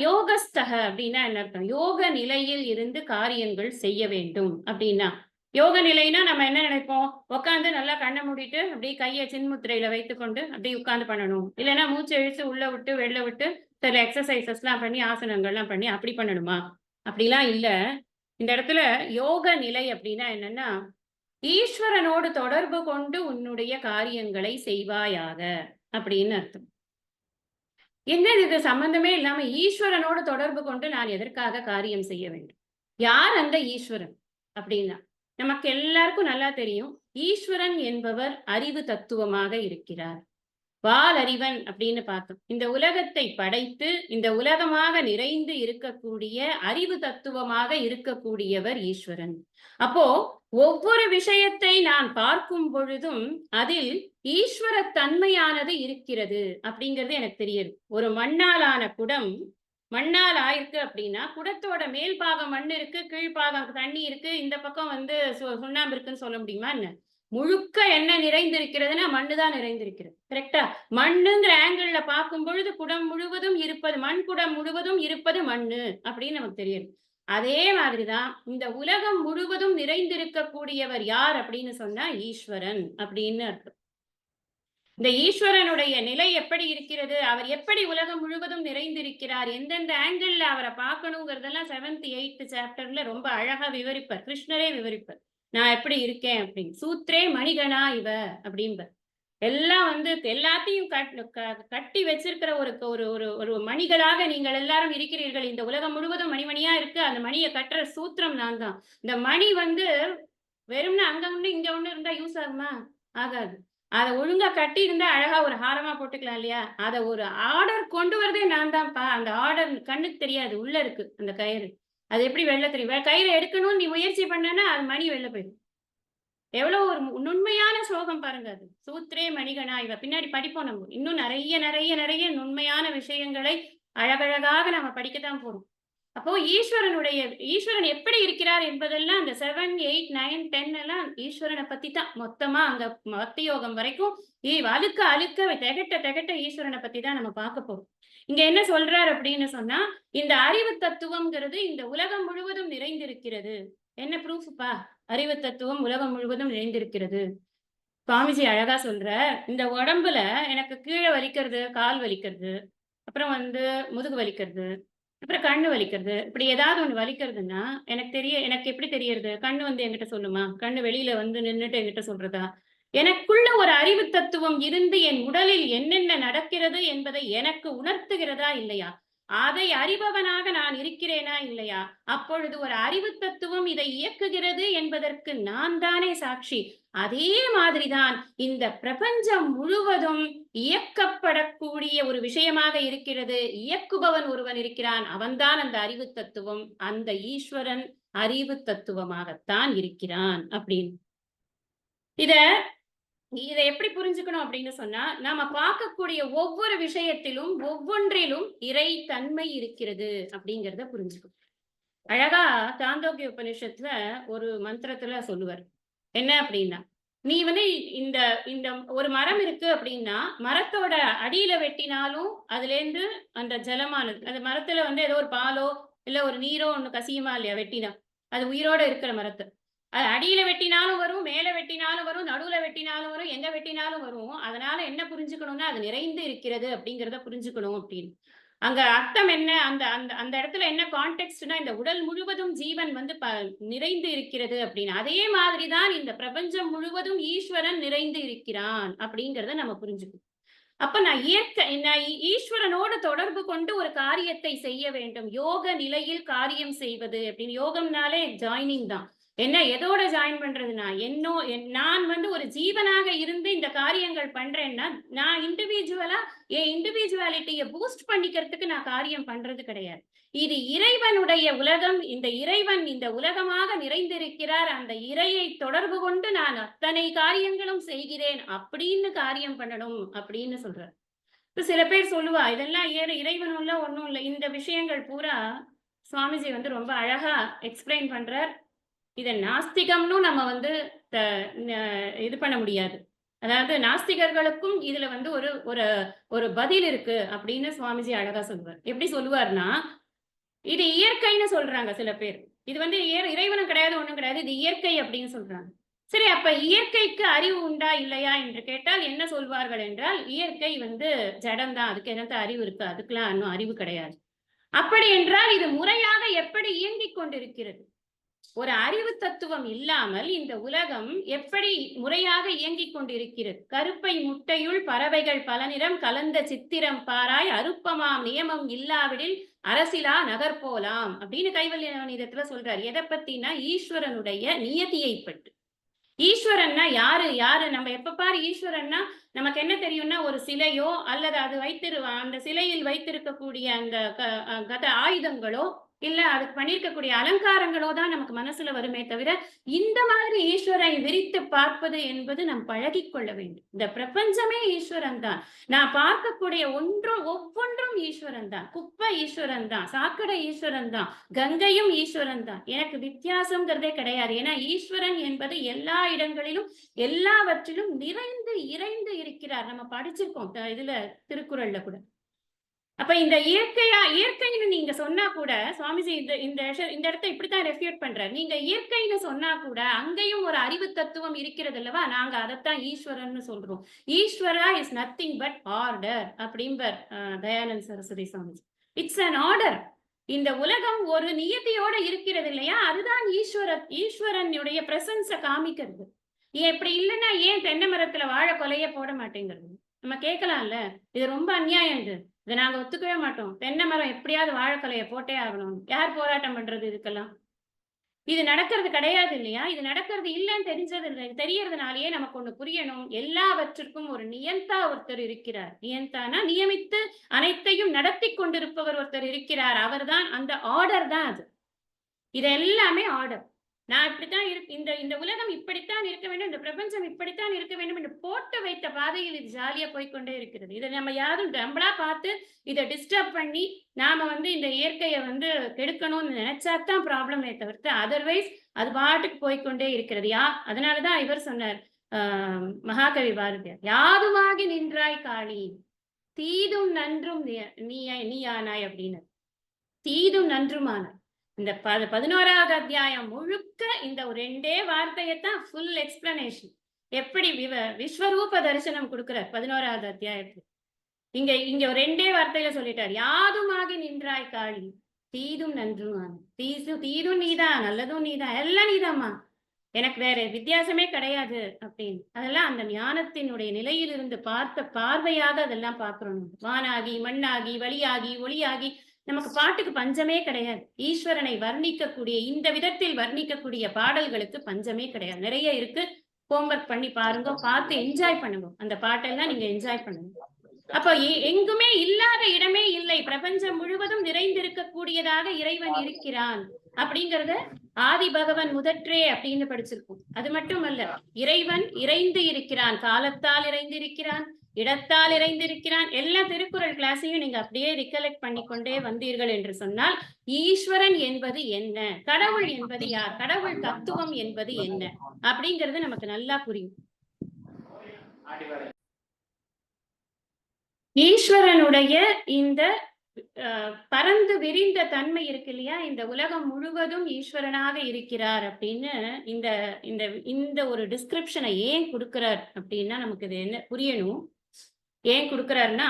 யோகஸ்தக அப்படின்னா என்ன அர்த்தம்? யோக நிலையில் இருந்து காரியங்கள் செய்ய வேண்டும் அப்படின்னா, யோக நிலைனா நம்ம என்ன நினைப்போம், உட்காந்து நல்லா கண்ணை மூடிட்டு அப்படியே கையை சின்முத்திரையில வைத்துக்கொண்டு அப்படியே உட்கார்ந்து பண்ணணும், இல்லைன்னா மூச்சு இழுத்து உள்ள விட்டு வெளில விட்டு சில எக்ஸசைசஸ் எல்லாம் பண்ணி ஆசனங்கள்லாம் பண்ணி அப்படி பண்ணணுமா? அப்படிலாம் இல்ல. இந்த இடத்துல யோக நிலை அப்படின்னா என்னன்னா, ஈஸ்வரனோடு தொடர்பு கொண்டு உன்னுடைய காரியங்களை செய்வாயாக அப்படின்னு அர்த்தம். என்னது இது, சம்பந்தமே இல்லாம ஈஸ்வரனோடு தொடர்பு கொண்டு நான் எதற்காக காரியம் செய்ய வேண்டும்? யார் அந்த ஈஸ்வரன் அப்படின்னா நமக்கு எல்லாருக்கும் நல்லா தெரியும். ஈஸ்வரன் என்பவர் அறிவு தத்துவமாக இருக்கிறார். வாலறிவன் அப்படின்னு பார்த்தோம். இந்த உலகத்தை படைத்து இந்த உலகமாக நிறைந்து இருக்கக்கூடிய அறிவு தத்துவமாக இருக்கக்கூடியவர் ஈஸ்வரன். அப்போ ஒவ்வொரு விஷயத்தை நான் பார்க்கும் பொழுதும் அதில் ஈஸ்வர தன்மையானது இருக்கிறது அப்படிங்கிறது எனக்கு தெரியுது. ஒரு மண்ணாலான குடம் மண்ணால் ஆயிருக்கு அப்படின்னா குடத்தோட மேல் பாகம் மண் இருக்கு, கீழ்பாகம் தண்ணி இருக்கு, இந்த பக்கம் வந்து சுண்ணாம்பு இருக்குன்னு சொல்ல முடியுமா என்ன? முழுக்க என்ன நிறைந்திருக்கிறதுனா மண்ணுதான் நிறைந்திருக்கிறது. கரெக்டா? மண்ணுங்கிற ஆங்கிள் பார்க்கும் பொழுது குடம் முழுவதும் இருப்பது, மண் குடம் முழுவதும் இருப்பது மண்ணு அப்படின்னு நமக்கு தெரியுது. அதே மாதிரிதான் இந்த உலகம் முழுவதும் நிறைந்திருக்கக்கூடியவர் யார் அப்படின்னு சொன்னா ஈஸ்வரன் அப்படின்னு அர்த்தம். இந்த ஈஸ்வரனுடைய நிலை எப்படி இருக்கிறது, அவர் எப்படி உலகம் முழுவதும் நிறைந்திருக்கிறார், எந்தெந்த ஆங்கிள் அவரை பார்க்கணுங்கிறதெல்லாம் 7th 8th சாப்டர்ல ரொம்ப அழகா விவரிப்பார். கிருஷ்ணரே விவரிப்பார் நான் எப்படி இருக்கேன் அப்படின்னு. சூத்ரே மணிகனா இவ அப்படின்பார். எல்லாம் வந்து எல்லாத்தையும் கட்டி வச்சிருக்கிற ஒரு மணிகளாக நீங்கள் எல்லாரும் இருக்கிறீர்கள். இந்த உலகம் முழுவதும் மணிமணியா இருக்கு, அந்த மணியை கட்டுற சூத்திரம் நான் தான். இந்த மணி வந்து வெறும்னா அங்க ஒண்ணு இங்க ஒண்ணு இருந்தா யூஸ் ஆகுமா? ஆகாது. அதை ஒழுங்கா கட்டி இருந்தா அழகா ஒரு ஹாரமா போட்டுக்கலாம் இல்லையா? அதை ஒரு ஆர்டர் கொண்டு வரதே நான் தான்ப்பா. அந்த ஆர்டர் கண்ணுக்கு தெரியாது, உள்ள இருக்கு அந்த கயிறு. அது எப்படி வெளில தெரியும்? கயிறை எடுக்கணும்னு நீ முயற்சி பண்ணனா அது மணி வெளில போயிடும். எவ்வளவு ஒரு நுண்மையான ஸ்லோகம் பாருங்க அது. சூத்ரே மணிகணா இவ பின்னாடி படிப்போம் நம்ம. இன்னும் நிறைய நிறைய நிறைய நுண்மையான விஷயங்களை அழகழகாக நம்ம படிக்கத்தான் போறோம். அப்போ ஈஸ்வரன் எப்படி இருக்கிறார் என்பதெல்லாம் அந்த 7, 8, 9, 10 எல்லாம் ஈஸ்வரனை பத்தி தான் மொத்தமா அங்க பக்தி யோகம் வரைக்கும் அழுக்க அழுக்க திகட்ட திகட்ட ஈஸ்வரனை பத்தி தான் நம்ம பார்க்க போறோம். இங்க என்ன சொல்றார் அப்படின்னு சொன்னா, இந்த அறிவு தத்துவம்ங்கிறது இந்த உலகம் முழுவதும் நிறைந்திருக்கிறது. என்ன ப்ரூஃப்ப்பா? அறிவு தத்துவம் உலகம் முழுவதும் நிறைந்திருக்கிறது. சுவாமிஜி அழகா சொல்ற, இந்த உடம்புல எனக்கு கீழே வலிக்கிறது, கால் வலிக்கிறது, அப்புறம் முதுகு வலிக்கிறது, அப்புறம் கண்ணு வலிக்கிறது. இப்படி ஏதாவது ஒண்ணு வலிக்கிறதுன்னா, எனக்கு எப்படி தெரியறது? கண்ணு என்கிட்ட சொல்லுமா? கண்ணு வெளியில நின்னுட்டு என்கிட்ட சொல்றதா? எனக்குள்ள ஒரு அறிவு தத்துவம் இருந்து என் உடலில் என்னென்ன நடக்கிறது என்பதை எனக்கு உணர்த்துகிறதா இல்லையா? அதை அறிபவனாக நான் இருக்கிறேனா இல்லையா? அப்பொழுது ஒரு அறிவு தத்துவம் இதை இயக்குகிறது என்பதற்கு நான் தானே சாட்சி. அதே மாதிரிதான் இந்த பிரபஞ்சம் முழுவதும் இயக்கப்படக்கூடிய ஒரு விஷயமாக இருக்கிறது. இயக்குபவன் ஒருவன் இருக்கிறான். அவன்தான் அந்த அறிவு தத்துவம். அந்த ஈஸ்வரன் அறிவு தத்துவமாகத்தான் இருக்கிறான் அப்படின்னு. இதை எப்படி புரிஞ்சுக்கணும் அப்படின்னு சொன்னா, நாம பார்க்கக்கூடிய ஒவ்வொரு விஷயத்திலும் ஒவ்வொன்றிலும் இறை தன்மை இருக்கிறது அப்படிங்கிறத புரிஞ்சுக்கணும். அழகா சாந்தோக்கிய உபநிஷத்துல ஒரு மந்திரத்துல சொல்லுவார். என்ன அப்படின்னா, நீ இந்த இந்த ஒரு மரம் இருக்கு அப்படின்னா, மரத்தோட அடியில வெட்டினாலும் அதுல இருந்து அந்த ஜலமானது அந்த மரத்துல ஏதோ ஒரு பாலோ இல்ல ஒரு நீரோ ஒண்ணு கசியுமா இல்லையா வெட்டினா? அது உயிரோட இருக்கிற மரத்தை அது அடியில வெட்டினாலும் வரும், மேல வெட்டினாலும் வரும், நடுவுல வெட்டினாலும் வரும், எங்க வெட்டினாலும் வரும். அதனால என்ன புரிஞ்சுக்கணும்னா அது நிறைந்து இருக்கிறது அப்படிங்கிறத புரிஞ்சுக்கணும் அப்படின்னு. அங்க அர்த்தம் என்ன? அந்த அந்த அந்த இடத்துல என்ன கான்டெக்ஸ்ட்னா, இந்த உடல் முழுவதும் ஜீவன் நிறைந்து இருக்கிறது அப்படின்னு. அதே மாதிரிதான் இந்த பிரபஞ்சம் முழுவதும் ஈஸ்வரன் நிறைந்து இருக்கிறான் அப்படிங்கிறத நம்ம புரிஞ்சுக்கணும். அப்ப நான் ஈஸ்வரனோடு தொடர்பு கொண்டு ஒரு காரியத்தை செய்ய வேண்டும். யோக நிலையில் காரியம் செய்வது அப்படின்னு. யோகம்னாலே ஜாயினிங் தான். என்ன எதோட ஜாயின் பண்றதுன்னா, நான் ஒரு ஜீவனாக இருந்து இந்த காரியங்கள் பண்றேன்னா, நான் என் இண்டிவிஜுவாலிட்டியை பூஸ்ட் பண்ணிக்கிறதுக்கு நான் காரியம் பண்றது கிடையாது. இது இறைவனுடைய உலகம். இந்த இறைவன் இந்த உலகமாக நிறைந்திருக்கிறார். அந்த இறையை தொடர்பு கொண்டு நான் அத்தனை காரியங்களும் செய்கிறேன் அப்படின்னு காரியம் பண்ணணும் அப்படின்னு சொல்றார். இப்ப சில பேர் சொல்லுவா, இதெல்லாம் இறைவன் உள்ள ஒண்ணும் இல்லை. இந்த விஷயங்கள் பூரா சுவாமிஜி ரொம்ப அழகா எக்ஸ்பிளைன் பண்றார். இதை நாஸ்திகம்னு நம்ம இது பண்ண முடியாது. அதாவது நாஸ்திகர்களுக்கும் இதுல ஒரு ஒரு ஒரு பதில் இருக்கு அப்படின்னு சுவாமிஜி அழகா சொல்லுவார். எப்படி சொல்லுவார்னா, இது இயற்கைன்னு சொல்றாங்க சில பேர். இது இறைவனும் கிடையாது, ஒண்ணும் கிடையாது, இது இயற்கை அப்படின்னு சொல்றாங்க. சரி, அப்ப இயற்கைக்கு அறிவு உண்டா இல்லையா என்று கேட்டால் என்ன சொல்வார்கள் என்றால், இயற்கை ஜடம்தான், அதுக்கு என்னத்த அறிவு இருக்கு, அதுக்கெல்லாம் இன்னும் அறிவு கிடையாது. அப்படி என்றால் இது முறையாக எப்படி இயங்கிக் கொண்டிருக்கிறது? ஒரு அறிவு தத்துவம் இல்லாமல் இந்த உலகம் எப்படி முறையாக இயங்கிக் கொண்டிருக்கிறது? கருப்பை முட்டையுள் பறவைகள் பல நிறம் கலந்த சித்திரம் பாராய் அருப்பமாம் நியமம் இல்லாவிடில் அரசிலா நகர்போலாம் அப்படின்னு கைவல்யத்துல சொல்றாரு. எதை பத்தினா ஈஸ்வரனுடைய நியதியை பற்றி. ஈஸ்வரன்னா யாரு நம்ம எப்ப பாரு ஈஸ்வரன்னா நமக்கு என்ன தெரியும்னா, ஒரு சிலையோ அல்லது அந்த சிலையில் வைத்திருக்கக்கூடிய அந்த கத ஆயுதங்களோ இல்ல அதுக்கு பண்ணியிருக்கக்கூடிய அலங்காரங்களோ தான் நமக்கு மனசுல வருமே தவிர, இந்த மாதிரி ஈஸ்வரனை விரித்து பார்ப்பது என்பது நாம் பழகிக் கொள்ள வேண்டும். இந்த பிரபஞ்சமே ஈஸ்வரன் தான். நான் பார்க்கக்கூடிய ஒவ்வொன்றும் ஈஸ்வரன் தான். குப்பை ஈஸ்வரன் தான், சாக்கடை ஈஸ்வரன் தான், கங்கையும் ஈஸ்வரன் தான். எனக்கு வித்தியாசம்ங்கிறதே கிடையாது. ஏன்னா ஈஸ்வரன் என்பது எல்லா இடங்களிலும் எல்லாவற்றிலும் நிறைந்து இறைந்து இருக்கிறார். நம்ம படிச்சிருக்கோம் இதுல திருக்குறள்ல கூட. அப்ப இந்த இயற்கைன்னு நீங்க சொன்னா கூட சுவாமிஜி இந்த இடத்தை இப்படித்தான் ரெஃப்யூட் பண்றாரு. நீங்க இயற்கைன்னு சொன்னா கூட அங்கேயும் ஒரு அறிவு தத்துவம் இருக்கிறது அல்லவா? நாங்க அதைத்தான் ஈஸ்வரன் சொல்றோம். Ishwara is nothing but order அப்படிம்பர் Dayanand Saraswati Swamiji. It's an order. இந்த உலகம் ஒரு நியதியோட இருக்கிறது இல்லையா? அதுதான் ஈஸ்வரனுடைய பிரசன்ஸ காமிக்கிறது. இப்படி இல்லைன்னா ஏன் தென்னை மரத்துல வாழை கொலைய போட மாட்டேங்கிறது? நம்ம கேட்கலாம்ல, இது ரொம்ப அநியாயம். இதை நாங்க ஒத்துக்கவே மாட்டோம். தென்னை மரம் எப்படியாவது வாழைக்கொலையை போட்டே ஆகணும். யார் போராட்டம் பண்றது இதுக்கெல்லாம்? இது நடக்கிறது கிடையாது இல்லையா? இது நடக்கிறது இல்லைன்னு தெரியறதுனாலயே நமக்கு ஒண்ணு புரியணும். எல்லாவற்றிற்கும் ஒரு நியந்தா ஒருத்தர் இருக்கிறார். நியந்தானா நியமித்து அனைத்தையும் நடத்தி கொண்டிருப்பவர் ஒருத்தர் இருக்கிறார். அவர்தான், அந்த ஆர்டர் தான் அது. இது எல்லாமே ஆர்டர். நான் இப்படித்தான் இந்த இந்த உலகம் இப்படித்தான் இருக்க வேண்டும், இந்த பிரபஞ்சம் இப்படித்தான் இருக்க வேண்டும் என்று போட்டு வைத்த பாதையில் இது ஜாலியா போய்க்கொண்டே இருக்கிறது. இதை நம்ம யாரும் நம்மளா பார்த்து இதை டிஸ்டர்ப் பண்ணி நாம இந்த இயற்கையை கெடுக்கணும்னு நினைச்சாதான் ப்ராப்ளமே தவிர்த்து, அதர்வைஸ் அது பாட்டுக்கு போய்க்கொண்டே இருக்கிறது. அதனாலதான் இவர் சொன்னார், மகாகவி பாரதியார், யாதுமாகி நின்றாய் காளி தீதும் நன்றும் நீயானாய் அப்படின்னு. தீதும் நன்றுமானாய். இந்த 11வது அத்தியாயம் முழுக்க இந்த ஒரு 2 வார்த்தையத்தான் ஃபுல் எக்ஸ்பிளனேஷன். எப்படி விஸ்வரூப தரிசனம் கொடுக்கிறார் 11வது அத்தியாயத்துல. இங்க ஒரு 2 வார்த்தையில சொல்லிட்டார், யாதுமாகி நின்றாய் காளி தீதும் நன்றுமான. தீதும் நீதான், நல்லதும் நீதான், எல்லாம் நீதாம்மா, எனக்கு வேற வித்தியாசமே கிடையாது அப்படின்னு. அதெல்லாம் அந்த ஞானத்தினுடைய நிலையிலிருந்து பார்த்த பார்வையாக அதெல்லாம் பார்க்கிறோம். வானாகி மண்ணாகி வழியாகி ஒளியாகி, நமக்கு பாட்டுக்கு பஞ்சமே கிடையாது. ஈஸ்வரனை வர்ணிக்கக்கூடிய இந்த விதத்தில் வர்ணிக்கக்கூடிய பாடல்களுக்கு பஞ்சமே கிடையாது. நிறைய இருக்கு. ஹோம்ஒர்க் பண்ணி பாருங்க, பார்த்து என்ஜாய் பண்ணுங்க. அந்த பாட்டெல்லாம் நீங்க என்ஜாய் பண்ணுங்க. அப்ப எங்குமே இல்லாத இடமே இல்லை. பிரபஞ்சம் முழுவதும் நிறைந்திருக்கக்கூடியதாக இறைவன் இருக்கிறான் அப்படிங்கறத ஆதி பகவன் முதற்றே அப்படின்னு படிச்சிருக்கோம். அது மட்டுமல்ல, இறைவன் இறைந்து இருக்கிறான், காலத்தால் இறைந்து இருக்கிறான், இடத்தால் இறைந்திருக்கிறான். எல்லா திருக்குறள் கிளாஸையும் நீங்க அப்படியே ரிகலெக்ட் பண்ணிக்கொண்டே வந்தீர்கள் என்று சொன்னால், ஈஸ்வரன் என்பது என்ன, கடவுள் என்பது யார், கடவுள் தத்துவம் என்பது என்ன அப்படிங்கிறது நமக்கு நல்லா புரியும். ஈஸ்வரனுடைய இந்த பறந்து விரிந்த தன்மை இருக்கு இல்லையா, இந்த உலகம் முழுவதும் ஈஸ்வரனாக இருக்கிறார் அப்படின்னு இந்த இந்த இந்த ஒரு டிஸ்கிரிப்ஷனை ஏன் கொடுக்கிறார் அப்படின்னா நமக்கு இது என்ன புரியணும். ஏன் கொடுக்கிறாருன்னா,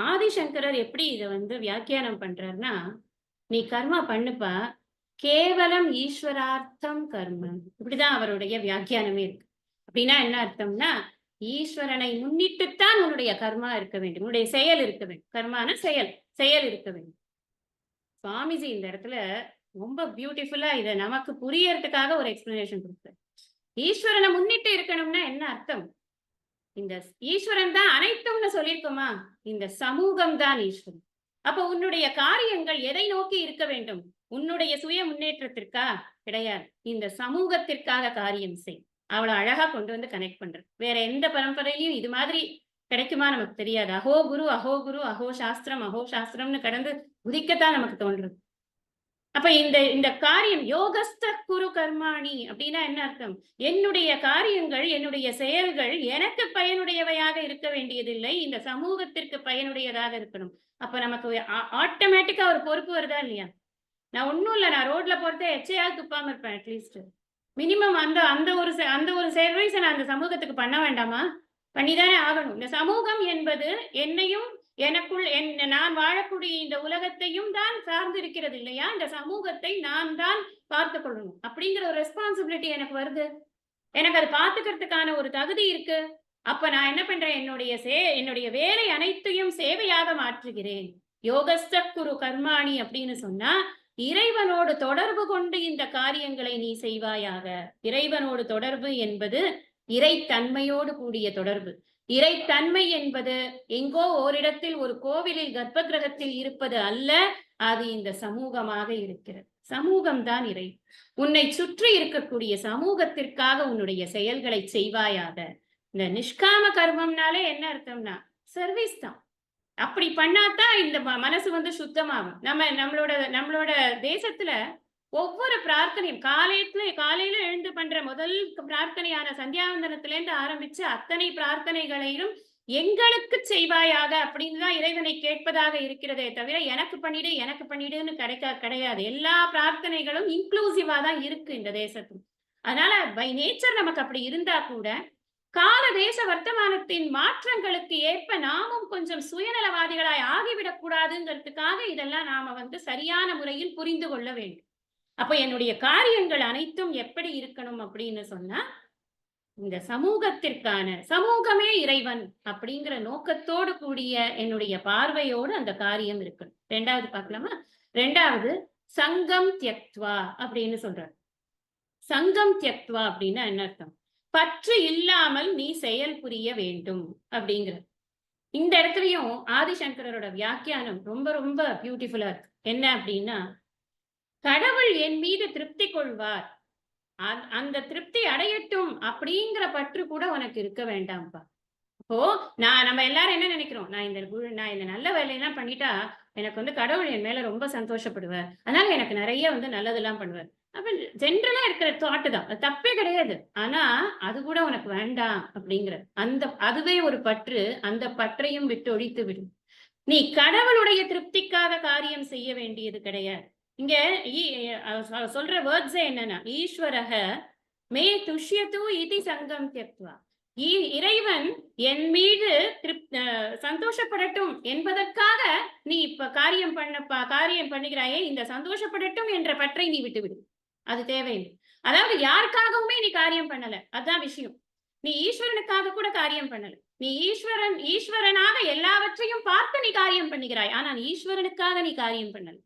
ஆதிசங்கரர் எப்படி இதை வியாக்கியானம் பண்றாருன்னா, நீ கர்மா பண்ணுப்பா, கேவலம் ஈஸ்வரார்த்தம் கர்மம், இப்படிதான் அவருடைய வியாக்கியானமே இருக்கு. அப்படின்னா என்ன அர்த்தம்னா, ஈஸ்வரனை முன்னிட்டுத்தான் உன்னுடைய கர்மா இருக்க வேண்டும், உன்னுடைய செயல் இருக்க வேண்டும். கர்மான செயல் இருக்க வேண்டும். சுவாமிஜி இந்த இடத்துல ரொம்ப பியூட்டிஃபுல்லா இதை நமக்கு புரியறதுக்காக ஒரு எக்ஸ்பிளனேஷன் கொடுத்தார். ஈஸ்வரனை முன்னிட்டு இருக்கணும்னா என்ன அர்த்தம்? இந்த ஈஸ்வரன் தான் அனைத்தும்னு சொல்லியிருக்கோமா, இந்த சமூகம் தான் ஈஸ்வரன். அப்ப உன்னுடைய காரியங்கள் எதை நோக்கி இருக்க வேண்டும்? உன்னுடைய சுய முன்னேற்றத்திற்கா? கிடையாது, இந்த சமூகத்திற்காக காரியம் செய். அவ்வளவு அழகா கொண்டு கனெக்ட் பண்றது. வேற எந்த பரம்பரையிலையும் இது மாதிரி கிடைக்குமா நமக்கு தெரியாது. அஹோ குரு அஹோ குரு அஹோ சாஸ்திரம்னு கடந்து உதிக்கத்தான் நமக்கு தோன்றுது. அப்ப இந்த காரியம் யோகஸ்த குரு கர்மாணி அப்படின்னா என்ன அர்த்தம்? என்னுடைய காரியங்கள், என்னுடைய செயல்கள் எனக்கு பயனுடையவையாக இருக்க வேண்டியதில்லை, இந்த சமூகத்திற்கு பயனுடையதாக இருக்கணும். அப்ப நமக்கு ஆட்டோமேட்டிக்கா ஒரு பொறுப்பு வருதா இல்லையா? நான் ஒன்னும் இல்லை, நான் ரோட்ல போறதே எச்சையாவது துப்பாம இருப்பேன். அட்லீஸ்ட் மினிமம் அந்த ஒரு சர்வீஸை நான் அந்த சமூகத்துக்கு பண்ண வேண்டாமா? பண்ணிதானே ஆகணும். இந்த சமூகம் என்பது என்னையும் எனக்குள் நான் வாழக்கூடிய இந்த உலகத்தையும் தான் சார்ந்து இருக்கிறது இல்லையா? இந்த சமூகத்தை நான் தான் பார்த்து கொள்ளணும் அப்படிங்கிற ஒரு ரெஸ்பான்சிபிலிட்டி எனக்கு வருது. எனக்கு அது பார்த்துக்கிறதுக்கான ஒரு தகுதி இருக்கு. அப்ப நான் என்ன பண்றேன்? என்னுடைய வேலை அனைத்தையும் சேவையாக மாற்றுகிறேன். யோகஸ்த குரு கர்மாணி அப்படின்னு சொன்னா, இறைவனோடு தொடர்பு கொண்டு இந்த காரியங்களை நீ செய்வாயாக. இறைவனோடு தொடர்பு என்பது இறைத்தன்மையோடு கூடிய தொடர்பு. இறைத்தன்மை என்பது எங்கோ ஓரிடத்தில் ஒரு கோவிலில் கர்ப்ப கிரகத்தில் இருப்பது அல்ல, அது இந்த சமூகமாக இருக்கிறது. சமூகம்தான் இறை. உன்னை சுற்றி இருக்கக்கூடிய சமூகத்திற்காக உன்னுடைய செயல்களை செய்வாயாக. இந்த நிஷ்காம கர்மம்னாலே என்ன அர்த்தம்னா சர்வீஸ் தான். அப்படி பண்ணாதான் இந்த மனசு சுத்தமாகும். நம்மளோட தேசத்துல ஒவ்வொரு பிரார்த்தனையும் காலையில எழுந்து பண்ற முதல் பிரார்த்தனையான சந்தியாவந்தனத்துல இருந்து ஆரம்பிச்சு அத்தனை பிரார்த்தனைகளையும் எங்களுக்கு செய்வாயாக அப்படின்னு தான் இறைவனை கேட்பதாக இருக்கிறதே தவிர எனக்கு பண்ணிடுன்னு கிடையாது. எல்லா பிரார்த்தனைகளும் இன்க்ளூசிவா தான் இருக்கு இந்த தேசத்துல. அதனால பை நேச்சர் நமக்கு அப்படி இருந்தா கூட கால தேச வர்த்தமானத்தின் மாற்றங்களுக்கு ஏற்ப நாமும் கொஞ்சம் சுயநலவாதிகளாய் ஆகிவிடக் கூடாதுங்கிறதுக்காக இதெல்லாம் நாம சரியான முறையில் புரிந்து கொள்ள வேண்டும். அப்ப என்னுடைய காரியங்கள் அனைத்தும் எப்படி இருக்கணும் அப்படின்னு சொன்னா, இந்த சமூகமே இறைவன் அப்படிங்கிற நோக்கத்தோடு கூடிய என்னுடைய பார்வையோடு அந்த காரியம் இருக்கணும். 2வது பார்க்கலாமா? 2வது சங்கம் தியக்த்வா அப்படின்னு சொல்றாரு. சங்கம் தியக்த்வா அப்படின்னா என்ன அர்த்தம்? பற்று இல்லாமல் நீ செயல் புரிய வேண்டும் அப்படிங்கிற. இந்த இடத்துலயும் ஆதிசங்கரோட வியாக்கியானம் ரொம்ப ரொம்ப பியூட்டிஃபுல்லா இருக்கு. என்ன அப்படின்னா, கடவுள் என் மீது திருப்தி கொள்வார், அந்த திருப்தி அடையட்டும் அப்படிங்கிற பற்று கூட உனக்கு இருக்க வேண்டாம்ப்பா. இப்போ நம்ம எல்லாரும் என்ன நினைக்கிறோம், நான் இந்த நல்ல வேலையெல்லாம் பண்ணிட்டா எனக்கு வந்து கடவுள் என் மேல ரொம்ப சந்தோஷப்படுவார், அதனால எனக்கு நிறைய வந்து நல்லதெல்லாம் பண்ணுவார். அப்ப ஜென்ரலா இருக்கிற தாட் தான், அது தப்பே கிடையாது. ஆனா அது கூட உனக்கு வேண்டாம் அப்படிங்கிற அதுவே ஒரு பற்று. அந்த பற்றையும் விட்டு ஒழித்து விடும். நீ கடவுளுடைய திருப்திக்காக காரியம் செய்ய வேண்டியது கிடையாது. இங்க சொல்ற வேர்ட்ஸே என்னன்னா, ஈஸ்வரக மே துஷ்யது இதி சங்கம் தியக்த்வா. இறைவன் என் மீது சந்தோஷப்படட்டும் என்பதற்காக நீ இப்ப காரியம் பண்ணுகிறாயே, இந்த சந்தோஷப்படட்டும் என்ற பற்றை நீ விட்டுவிடு. அது தேவையில்லை. அதாவது யாருக்காகவுமே நீ காரியம் பண்ணல, அதான் விஷயம். நீ ஈஸ்வரனுக்காக கூட காரியம் பண்ணல. நீ ஈஸ்வரனாக எல்லாவற்றையும் பார்த்து நீ காரியம் பண்ணுகிறாய், ஆனா ஈஸ்வரனுக்காக நீ காரியம் பண்ணல.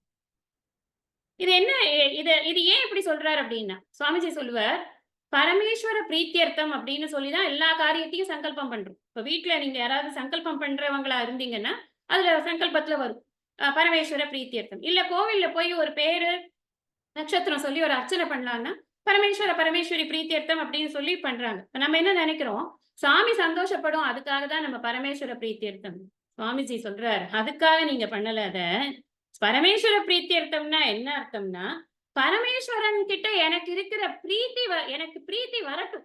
இது என்ன, இது ஏன் இப்படி சொல்றாரு அப்படின்னா, சுவாமிஜி சொல்லுவார், பரமேஸ்வர பிரீத்தியர்த்தம் அப்படின்னு சொல்லிதான் எல்லா காரியத்தையும் சங்கல்பம் பண்றோம். இப்ப வீட்டுல நீங்க யாராவது சங்கல்பம் பண்றவங்களா இருந்தீங்கன்னா அதுல சங்கல்பத்துல வரும் பரமேஸ்வர பிரீத்தியர்த்தம். இல்ல கோவில்ல போய் ஒரு பேரு நட்சத்திரம் சொல்லி ஒரு அர்ச்சனை பண்ணலாம்னா பரமேஸ்வரி பிரீத்தியர்த்தம் அப்படின்னு சொல்லி பண்றாங்க. நம்ம என்ன நினைக்கிறோம், சாமி சந்தோஷப்படும் அதுக்காக தான் நம்ம பரமேஸ்வர பிரீத்தியர்த்தம். சுவாமிஜி சொல்றாரு, அதுக்காக நீங்க பண்ணல. அத பரமேஸ்வர பிரீத்தியர்த்தம்னா என்ன அர்த்தம்னா, பரமேஸ்வரன் கிட்ட எனக்கு இருக்கிற எனக்கு பிரீத்தி வரட்டும்,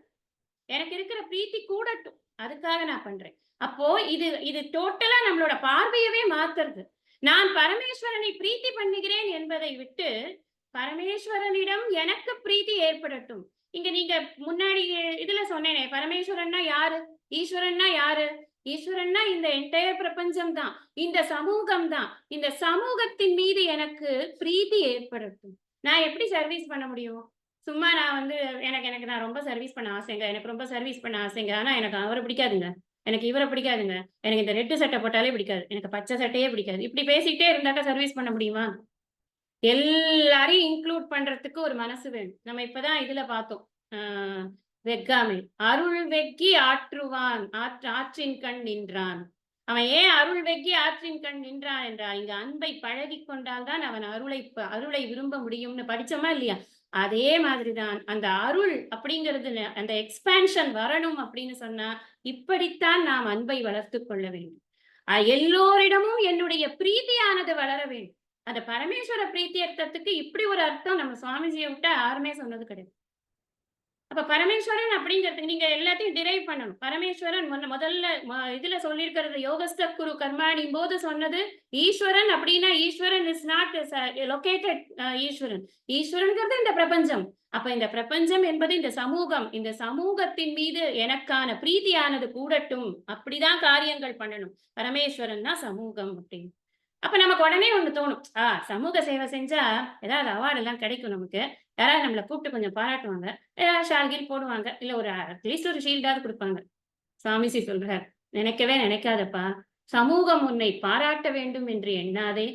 எனக்கு இருக்கிற பிரீத்தி கூடட்டும், அதுக்காக நான் பண்றேன். அப்போ இது டோட்டலா நம்மளோட பார்வையவே மாத்துறது. நான் பரமேஸ்வரனை பிரீத்தி பண்ணுகிறேன் என்பதை விட்டு பரமேஸ்வரனிடம் எனக்கு பிரீத்தி ஏற்படட்டும். இங்க நீங்க முன்னாடி இதுல சொன்னேனே, பரமேஸ்வரன்னா யாரு, ஈஸ்வரன்னா யாரு? ஈஸ்வரன்னா இந்த என்டையர் பிரபஞ்சம் தான், இந்த சமூகம் தான். இந்த சமூகத்தின் மீது எனக்கு பிரீத்தி ஏற்படட்டும். நான் எப்படி சர்வீஸ் பண்ண முடியும்? சும்மா நான் வந்து எனக்கு நான் ரொம்ப சர்வீஸ் பண்ண ஆசைங்க, எனக்கு ரொம்ப சர்வீஸ் பண்ண ஆசைங்க, ஆனா எனக்கு அவரை பிடிக்காதுங்க, எனக்கு இவரை பிடிக்காதுங்க, எனக்கு இந்த ரெட்டு சட்டை போட்டாலே பிடிக்காது, எனக்கு பச்சை சட்டையே பிடிக்காது, இப்படி பேசிக்கிட்டே இருந்தாக்கா சர்வீஸ் பண்ண முடியுமா? எல்லாரையும் இன்க்ளூட் பண்றதுக்கு ஒரு மனசு வேணும். நம்ம இப்பதான் இதுல பார்த்தோம், வெக்காமை அருள் வெக்கி ஆற்றுவான் ஆற்றின் கண் நின்றான். அவன் ஏன் அருள் வெக்கி ஆற்றின் கண் நின்றான் என்றால், இங்க அன்பை பழகி கொண்டால்தான் அவன் அருளை விரும்ப முடியும்னு படிச்சோமா இல்லையா? அதே மாதிரிதான் அந்த அருள் அப்படிங்கிறது, அந்த எக்ஸ்பான்ஷன் வரணும் அப்படின்னு சொன்னா இப்படித்தான் நாம் அன்பை வளர்த்து கொள்ள வேண்டும். எல்லோரிடமும் என்னுடைய பிரீதியானது வளர வேண்டும். அந்த பரமேஸ்வர பிரீத்தியர்த்தத்துக்கு இப்படி ஒரு அர்த்தம் நம்ம சுவாமிஜியை விட்டா யாருமே சொன்னது கிடையாது. அப்ப பரமேஸ்வரன் அப்படிங்கிறதுக்கு நீங்க எல்லாத்தையும் டிரைவ் பண்ணணும். பரமேஸ்வரன் முதல்ல இதுல சொல்லியிருக்கிறது யோகஸ்த குரு கர்மாணி போது சொன்னது ஈஸ்வரன் அப்படின்னா, ஈஸ்வரன் இஸ் நாட் லொகேட்டட் ஈஸ்வரன். ஈஸ்வரன்கிறது இந்த பிரபஞ்சம். அப்ப இந்த பிரபஞ்சம் என்பது இந்த சமூகம், இந்த சமூகத்தின் மீது எனக்கான பிரீதியானது கூடட்டும், அப்படிதான் காரியங்கள் பண்ணணும். பரமேஸ்வரன் தான் சமூகம் அப்படின்னு. அப்ப நமக்கு உடனே ஒண்ணு தோணும், சமூக சேவை செஞ்சா ஏதாவது அவார்டு எல்லாம் கிடைக்கும், நமக்கு யாராவது நம்மளை கூப்பிட்டு கொஞ்சம் பாராட்டுவாங்க, ஏதாவது ஷால்கில் போடுவாங்க, இல்ல ஒரு அட்லீஸ்ட் ஒரு ஷீல்டாவது கொடுப்பாங்க. சுவாமிஜி சொல்றார், நினைக்கவே நினைக்காதப்பா, சமூகம் உன்னை பாராட்ட வேண்டும் என்று எண்ணாதே,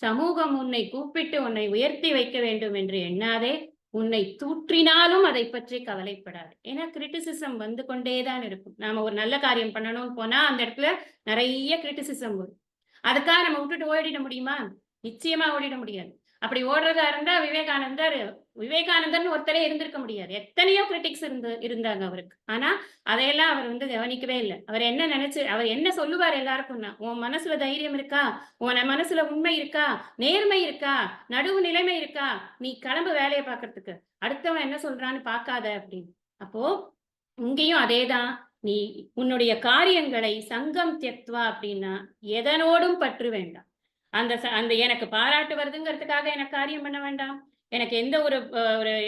சமூகம் உன்னை கூப்பிட்டு உன்னை உயர்த்தி வைக்க வேண்டும் என்று எண்ணாதே, உன்னை தூற்றினாலும் அதை பற்றி கவலைப்படாது. ஏன்னா கிரிட்டிசிசம் வந்து கொண்டேதான் இருக்கும். நாம ஒரு நல்ல காரியம் பண்ணணும்னு போனா அந்த இடத்துல நிறைய கிரிட்டிசிசம் வரும். அதுக்காக நம்ம விட்டுட்டு ஓடிட முடியுமா? நிச்சயமா ஓடிட முடியாது. அப்படி ஓடுறதா இருந்தா விவேகானந்தர்னு ஒருத்தரே இருந்திருக்க முடியாது. எத்தனையோ கிரிட்டிக்ஸ் இருந்தாங்க அவருக்கு. ஆனா அதையெல்லாம் அவர் வந்து கவனிக்கவே இல்லை. அவர் என்ன சொல்லுவார் எல்லாருக்கும்னா, உன் மனசுல தைரியம் இருக்கா, உன் மனசுல உண்மை இருக்கா, நேர்மை இருக்கா, நடுவு நிலைமை இருக்கா, நீ கிளம்பு வேலையை பார்க்கறதுக்கு, அடுத்தவன் என்ன சொல்றான்னு பார்க்காத அப்படின்னு. அப்போ இங்கேயும் அதேதான், நீ உன்னுடைய காரியங்களை சங்கம் தியக்த்வா அப்படின்னா எதனோடும் பற்று வேண்டாம். அந்த எனக்கு பாராட்டு வருதுங்கிறதுக்காக எனக்கு காரியம் பண்ண வேண்டாம். எனக்கு எந்த ஒரு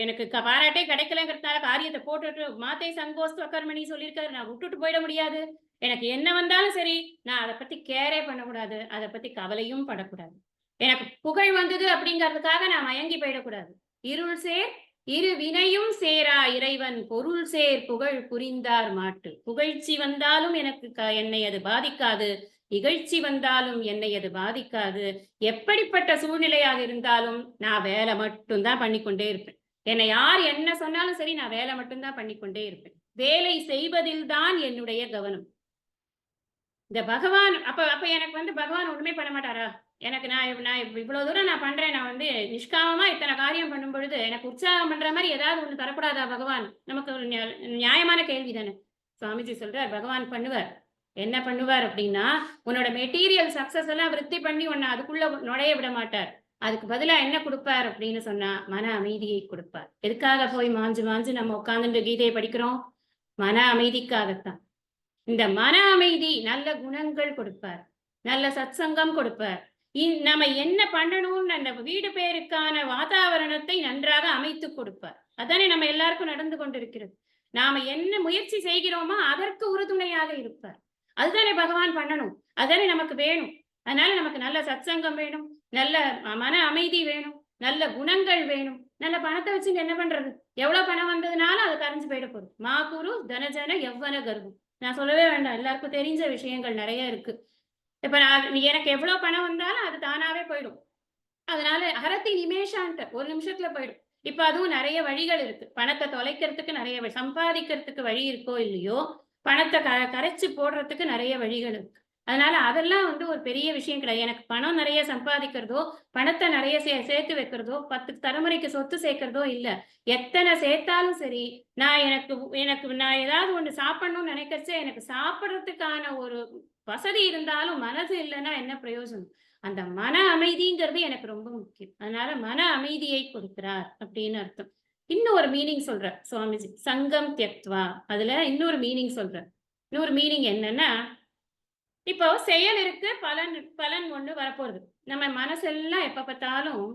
எனக்கு பாராட்டே கிடைக்கலங்கிறதுனால காரியத்தை போட்டுட்டு மாத்தை சங்கோஸ்துவ கர்மணி சொல்லியிருக்காரு, நான் விட்டுட்டு போயிட முடியாது. எனக்கு என்ன வந்தாலும் சரி, நான் அதை பத்தி கேரே பண்ணக்கூடாது, அதை பத்தி கவலையும் படக்கூடாது. எனக்கு புகழ் வந்தது அப்படிங்கிறதுக்காக நான் மயங்கி போயிடக்கூடாது. இருள் சேர் இரு வினையும் சேரா இறைவன் பொருள் சேர் புகழ் புரிந்தார் மாட்டு. புகழ்ச்சி வந்தாலும் என்னை அது பாதிக்காது, இகழ்ச்சி வந்தாலும் என்னை அது பாதிக்காது. எப்படிப்பட்ட சூழ்நிலையாக இருந்தாலும் நான் வேலை மட்டும்தான் பண்ணிக்கொண்டே இருப்பேன். என்னை யார் என்ன சொன்னாலும் சரி, நான் வேலை மட்டும்தான் பண்ணிக்கொண்டே இருப்பேன். வேலை செய்வதில் தான் என்னுடைய கவனம். இந்த பகவான் அப்ப அப்ப எனக்கு வந்து பகவான் ஒண்ணுமே பண்ண மாட்டாரா? எனக்கு நான் இவ்வளவு தூரம் நான் பண்றேன். நான் வந்து நிஷ்காமமா இத்தனை காரியம் பண்ணும் பொழுது, எனக்கு உற்சாகம் பண்ற மாரி ஏதாவது ஒண்ணு தரக்கூடாதா பகவான்? நமக்கு ஒரு நியாயமான கேள்வி தானே. சுவாமிஜி சொல்றார், பகவான் பண்ணுவார். என்ன பண்ணுவார் அப்படின்னா, உன்னோட மெட்டீரியல் சக்சஸ் எல்லாம் விருத்தி பண்ணி உன்னை அதுக்குள்ள நுழைய விட மாட்டார். அதுக்கு பதிலா என்ன குடுப்பார் அப்படின்னு சொன்னா, மன அமைதியை குடுப்பார். எதுக்காக போய் மாஞ்சு மாஞ்சு நம்ம உட்கார்ந்துட்டு கீதையை படிக்கிறோம்? மன அமைதிக்காகத்தான். இந்த மன அமைதி நல்ல குணங்கள் கொடுப்பார். நல்ல சத்சங்கம் கொடுப்பார். நம்ம என்ன பண்ணணும்னு அந்த வீடு பேருக்கான வாதாவரணத்தை நன்றாக அமைத்து கொடுப்பார். அதானே நம்ம எல்லாருக்கும் நடந்து கொண்டிருக்கிறது. நாம என்ன முயற்சி செய்கிறோமோ அதற்கு உறுதுணையாக இருப்பார். அதுதானே பகவான் பண்ணணும். அதுதானே நமக்கு வேணும். அதனால நமக்கு நல்ல சத்சங்கம் வேணும், நல்ல மன அமைதி வேணும், நல்ல குணங்கள் வேணும். நல்ல பணத்தை வச்சுட்டு என்ன பண்றது? எவ்வளவு பணம் வந்ததுனாலும் அது கரைஞ்சு போயிட போகுது. மா குரு தனஜன எவ்வன கர்வம். நான் சொல்லவே வேண்டாம், எல்லாருக்கும் தெரிஞ்ச விஷயங்கள் நிறைய இருக்கு. இப்ப எனக்கு எவ்வளவு பணம் வந்தாலும் அது தானாவே போயிடும். அதனால ஹரத்தி நிமேஷான்ட்டு ஒரு நிமிஷத்துல போயிடும். இப்ப அதுவும் நிறைய வழிகள் இருக்கு. பணத்தை தொலைக்கிறதுக்கு நிறைய சம்பாதிக்கிறதுக்கு வழி இருக்கோ இல்லையோ, பணத்தை கரைச்சு போடுறதுக்கு நிறைய வழிகள் இருக்கு. அதனால அதெல்லாம் வந்து ஒரு பெரிய விஷயம் கிடையாது. எனக்கு பணம் நிறைய சம்பாதிக்கிறதோ, பணத்தை நிறைய சேர்த்து வைக்கிறதோ, 10 தலைமுறைக்கு சொத்து சேர்க்கிறதோ இல்ல. எத்தனை சேர்த்தாலும் சரி, நான் ஏதாவது ஒண்ணு சாப்பிடணும்னு நினைக்கிறச்சே, எனக்கு சாப்பிடறதுக்கான ஒரு வசதி இருந்தாலும் மனசு இல்லைன்னா என்ன பிரயோஜனம்? அந்த மன அமைதிங்கிறது எனக்கு ரொம்ப முக்கியம். அதனால மன அமைதியை கொடுக்கிறார் அப்படின்னு அர்த்தம். இன்னும் ஒரு மீனிங் சொல்ற சுவாமிஜி, சங்கம் தியக்த்வா. அதுல இன்னொரு மீனிங் சொல்ற. இன்னொரு மீனிங் என்னன்னா, இப்போ செயல் இருக்கு, பலன் ஒண்ணு வரப்போகுது. நம்ம மனசெல்லாம் எப்ப பார்த்தாலும்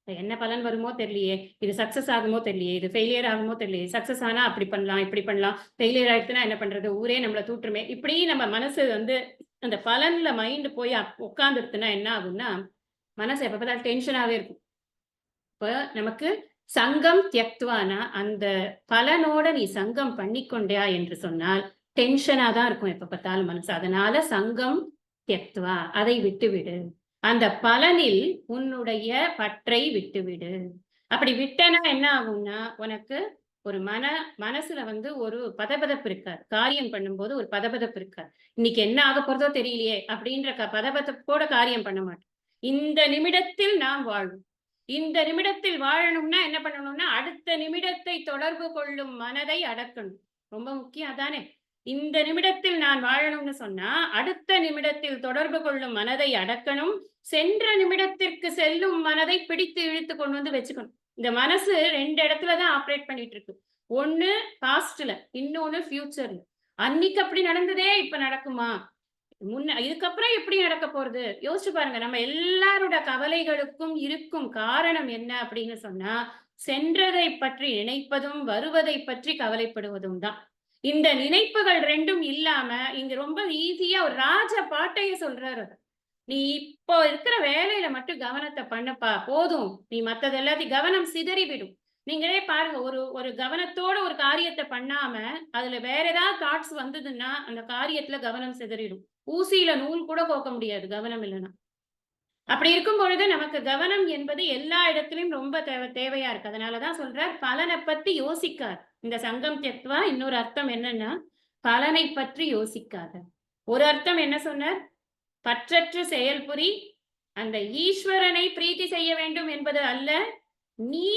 என்ன பலன் வருமோ தெரியலையே, இது சக்சஸ் ஆகுமோ தெரியலையே, இது ஃபெயிலியர் ஆகுமோ தெரியலையே, சக்சஸ் ஆனா அப்படி பண்ணலாம், இப்படி பண்ணலாம், ஃபெயிலியர் ஆயிடுச்சுன்னா என்ன பண்றது, ஊரே நம்மள தூற்றுமே, இப்படி நம்ம மனசு வந்து அந்த பலன்ல மைண்ட் போய் உட்காந்துருச்சுன்னா என்ன ஆகும்னா, மனசு எப்ப பார்த்தாலும் டென்ஷனாவே இருக்கும். இப்ப நமக்கு சங்கம் தியக்துவானா, அந்த பலனோட நீ சங்கம் பண்ணிக்கொண்டியா என்று சொன்னால் டென்ஷனா தான் இருக்கும் எப்ப பார்த்தாலும் மனசு. அதனால சங்கம் தியக்துவா, அதை விட்டுவிடு. அந்த பலனில் உன்னுடைய பற்றை விட்டுவிடு. அப்படி விட்டனா என்ன ஆகும்னா, உனக்கு ஒரு மனசுல வந்து ஒரு பதபதப்பு இருக்காது. காரியம் பண்ணும்போது ஒரு பதபதப்பு இருக்காது. இன்னைக்கு என்ன ஆக போறதோ தெரியலையே அப்படின்ற பதபதப்போட காரியம் பண்ண மாட்டோம். இந்த நிமிடத்தில் நாம் வாழ்வோம். இந்த நிமிடத்தில் வாழணும்னா என்ன பண்ணணும்னா, அடுத்த நிமிடத்தை தொடர்பு கொள்ளும் மனதை அடக்கணும். ரொம்ப முக்கியம் அதானே. இந்த நிமிடத்தில் நான் வாழணும்னு சொன்னா, அடுத்த நிமிடத்தில் தொடர்பு கொள்ளும் மனதை அடக்கணும். சென்ற நிமிடத்திற்கு செல்லும் மனதை பிடித்து இழுத்து கொண்டு வந்து வச்சுக்கணும். இந்த மனசு 2 இடத்துல தான் ஆப்ரேட் பண்ணிட்டு இருக்கு. ஒண்ணு பாஸ்ட்ல, இன்னொன்னு ஃபியூச்சர்ல. அன்னைக்கு அப்படி நடந்ததே இப்ப நடக்குமா? இதுக்கப்புறம் எப்படி நடக்க போறது? யோசிச்சு பாருங்க. நம்ம எல்லாரோட கவலைகளுக்கும் இருக்கும் காரணம் என்ன அப்படின்னு சொன்னா, சென்றதை பற்றி நினைப்பதும், வருவதை பற்றி கவலைப்படுவதும் தான். இந்த நினைப்புகள் 2ம் இல்லாம, இங்க ரொம்ப ஈஸியா ஒரு ராஜ பாட்டைய சொல்றாரு. நீ இப்போ இருக்கிற வேலையில மட்டும் கவனத்தை பண்ணப்பா, போதும். நீ மத்தது எல்லாத்தையும் கவனம் சிதறிவிடும். நீங்களே பாருங்க, ஒரு கவனத்தோட ஒரு காரியத்தை பண்ணாம, அதுல வேற ஏதாவது தாட்ஸ் வந்ததுன்னா, அந்த காரியத்துல கவனம் சிதறிடும். ஊசியில நூல் கூட கோக்க முடியாது கவனம் இல்லைன்னா. அப்படி இருக்கும் பொழுது நமக்கு கவனம் என்பது எல்லா இடத்திலும் ரொம்ப தேவையா இருக்கு. அதனாலதான் சொல்றார், பலனை பத்தி யோசிக்கார். இந்த சங்கம் தியக்த்வா இன்னொரு அர்த்தம் என்னன்னா, பலனை பற்றி யோசிக்காத. ஒரு அர்த்தம் என்ன சொன்னார்? பற்றற்று செயல்புரி, அந்த ஈஸ்வரனை பிரீத்தி செய்ய வேண்டும் என்பது அல்ல, நீ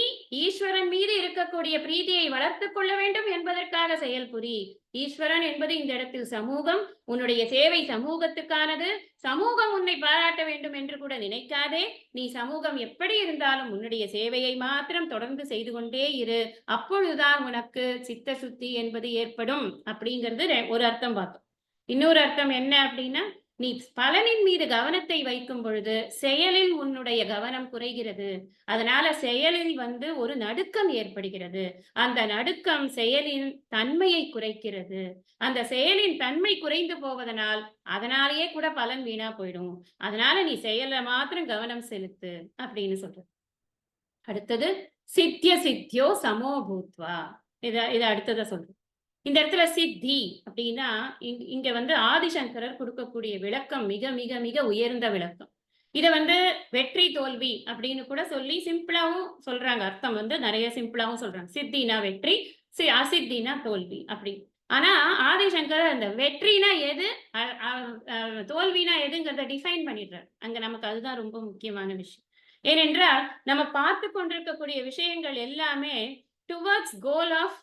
ஈஸ்வரன் மீது இருக்கக்கூடிய பிரீதியை வளர்த்துக் கொள்ள வேண்டும் என்பதற்காக செயல்புரி. ஈஸ்வரன் என்பது இந்த இடத்தில் சமூகம். உன்னுடைய சேவை சமூகத்துக்கானது. சமூகம் உன்னை பாராட்ட வேண்டும் என்று கூட நினைக்காதே. நீ சமூகம் எப்படி இருந்தாலும் உன்னுடைய சேவையை மாத்திரம் தொடர்ந்து செய்து கொண்டே இரு. அப்பொழுதுதான் உனக்கு சித்த சுத்தி என்பது ஏற்படும் அப்படிங்கிறது ஒரு அர்த்தம் பார்த்தோம். இன்னொரு அர்த்தம் என்ன அப்படின்னா, நீ பலனின் மீது கவனத்தை வைக்கும் பொழுது செயலில் உன்னுடைய கவனம் குறைகிறது. அதனால செயலில் வந்து ஒரு நடுக்கம் ஏற்படுகிறது. அந்த நடுக்கம் செயலின் தன்மையை குறைக்கிறது. அந்த செயலின் தன்மை குறைந்து போவதனால் அதனாலேயே கூட பலன் வீணா போயிடும். அதனால நீ செயல மாத்திரம் கவனம் செலுத்து அப்படின்னு சொல்ற. அடுத்தது சித்திய சித்தியோ சமோபூத்வா. இத அடுத்தத சொல்றேன். இந்த இடத்துல சித்தி அப்படின்னா, இங்க வந்து ஆதிசங்கரர் கொடுக்கக்கூடிய விளக்கம் மிக மிக மிக உயர்ந்த விளக்கம். இத வந்து வெற்றி தோல்வி அப்படின்னு கூட சொல்லி சிம்பிளாவும் சொல்றாங்க. அர்த்தம் வந்து நிறைய சிம்பிளாவும் சொல்றாங்க. சித்தினா வெற்றி, அசித்தினா தோல்வி அப்படி. ஆனா ஆதிசங்கர் அந்த வெற்றினா எது, அ அ அ தோல்வினா எதுங்கிறத டிஃபைன் பண்ணிடுறார். அங்க நமக்கு அதுதான் ரொம்ப முக்கியமான விஷயம். ஏனென்றால் நம்ம பார்த்து கொண்டிருக்கக்கூடிய விஷயங்கள் எல்லாமே டுவர்ட்ஸ் கோல் ஆஃப்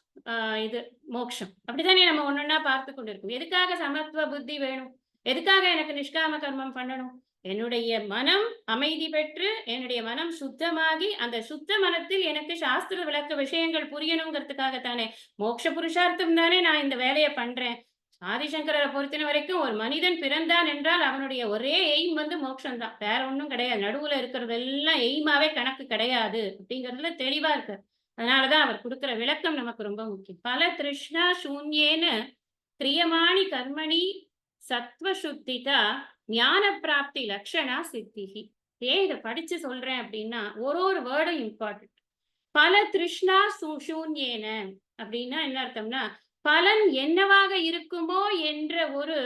இது மோக்ஷம். அப்படித்தானே நம்ம ஒன்னொன்னா பார்த்து கொண்டிருக்கோம். எதுக்காக சமத்துவ புத்தி வேணும்? எதுக்காக எனக்கு நிஷ்காம கர்மம் பண்ணணும்? என்னுடைய மனம் அமைதி பெற்று, என்னுடைய மனம் சுத்தமாகி, அந்த சுத்த மனத்தில் எனக்கு சாஸ்திர விளக்க விஷயங்கள் புரியணுங்கிறதுக்காக தானே. மோட்ச புருஷார்த்தம் தானே நான் இந்த வேலைய பண்றேன். ஆதிசங்கரரை பொறுத்தன வரைக்கும் ஒரு மனிதன் பிறந்தான் என்றால் அவனுடைய ஒரே எய்ம் வந்து மோட்சம் தான். வேற ஒண்ணும் கிடையாது. நடுவுல இருக்கிறதெல்லாம் எய்மாவே கணக்கு கிடையாது அப்படிங்கிறதுல தெளிவா இருக்காரு. அதனாலதான் அவர் குடுக்கிற விளக்கம் நமக்கு ரொம்ப முக்கியம். பல திருஷ்ணா சூன்யேன கிரியமாணி கர்மணி சத்வ சுத்திதா ஞான பிராப்தி லட்சணா சித்திகி. ஏன் இதை படிச்சு சொல்றேன் அப்படின்னா ஒரு வேர்டும் இம்பார்ட்டன்ட். பல திருஷ்ணா சூன்யேன அப்படின்னா என்ன அர்த்தம்னா, பலன் என்னவாக இருக்குமோ என்ற ஒரு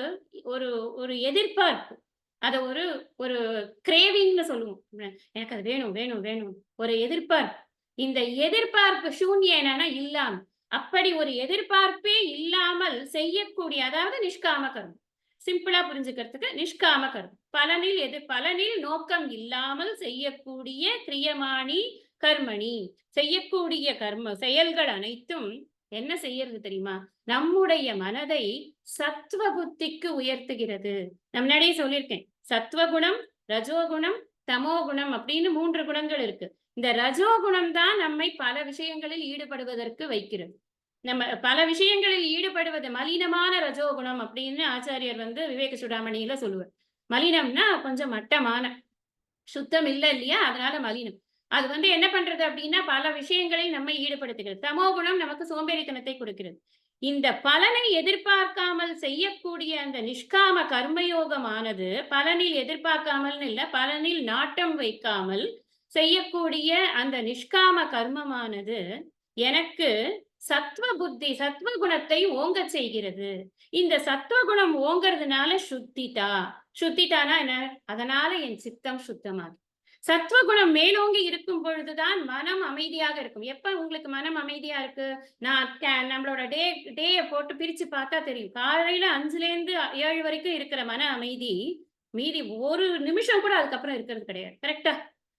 ஒரு ஒரு எதிர்பார்ப்பு. அத ஒரு ஒரு கிரேவிங்னு சொல்லுவோம். எனக்கு அது வேணும் வேணும் வேணும் ஒரு எதிர்பார்ப்பு. இந்த எதிர்பார்ப்பு சூன்யேனா இல்லாம, அப்படி ஒரு எதிர்பார்ப்பே இல்லாமல் செய்யக்கூடிய, அதாவது நிஷ்காம கர்மம். சிம்பிளா புரிஞ்சுக்கிறதுக்கு நிஷ்காம கர்மம். பலனில் நோக்கம் இல்லாமல் செய்யக்கூடிய கிரியமாணி கர்மணி, செய்யக்கூடிய செயல்கள் அனைத்தும் என்ன செய்யறது தெரியுமா? நம்முடைய மனதை சத்வ புத்திக்கு உயர்த்துகிறது. நான் முன்னாடியே சொல்லியிருக்கேன். சத்வகுணம், ரஜோகுணம், தமோகுணம் அப்படின்னு 3 குணங்கள் இருக்கு. இந்த ரஜோகுணம் தான் நம்மை பல விஷயங்களில் ஈடுபடுவதற்கு வைக்கிறது. நம்ம பல விஷயங்களில் ஈடுபடுவது மலினமான ரஜோகுணம் அப்படின்னு ஆச்சாரியர் வந்து விவேக சுடாமணியில சொல்லுவார். மலினம்னா கொஞ்சம் மட்டமான, சுத்தம் இல்ல இல்லையா? அதனால மலினம். அது வந்து என்ன பண்றது அப்படின்னா பல விஷயங்களில் நம்மை ஈடுபடுத்துகிறது. தமோ குணம் நமக்கு சோம்பேறித்தனத்தை கொடுக்கிறது. இந்த பலனை எதிர்பார்க்காமல் செய்யக்கூடிய அந்த நிஷ்காம கர்மயோகமானது, பலனில் எதிர்பார்க்காமல்னு இல்ல, பலனில் நாட்டம் வைக்காமல் செய்யக்கூடிய அந்த நிஷ்காம கர்மமானது எனக்கு சத்வ புத்தி, சத்வ குணத்தை ஓங்க செய்கிறது. இந்த சத்வ குணம் ஓங்கறதுனால சுத்திதானா என்ன? அதனால என் சித்தம் சுத்தமாகும். சத்வகுணம் மேலோங்கி இருக்கும் பொழுதுதான் மனம் அமைதியாக இருக்கும். எப்ப உங்களுக்கு மனம் அமைதியா இருக்கு? நம்மளோட டேய போட்டு பிரிச்சு பார்த்தா தெரியும். காலையில 5ல இருந்து 7 வரைக்கும் இருக்கிற மன அமைதி, மீதி ஒரு நிமிஷம் கூட அதுக்கப்புறம் இருக்கிறது கிடையாது. கரெக்டா?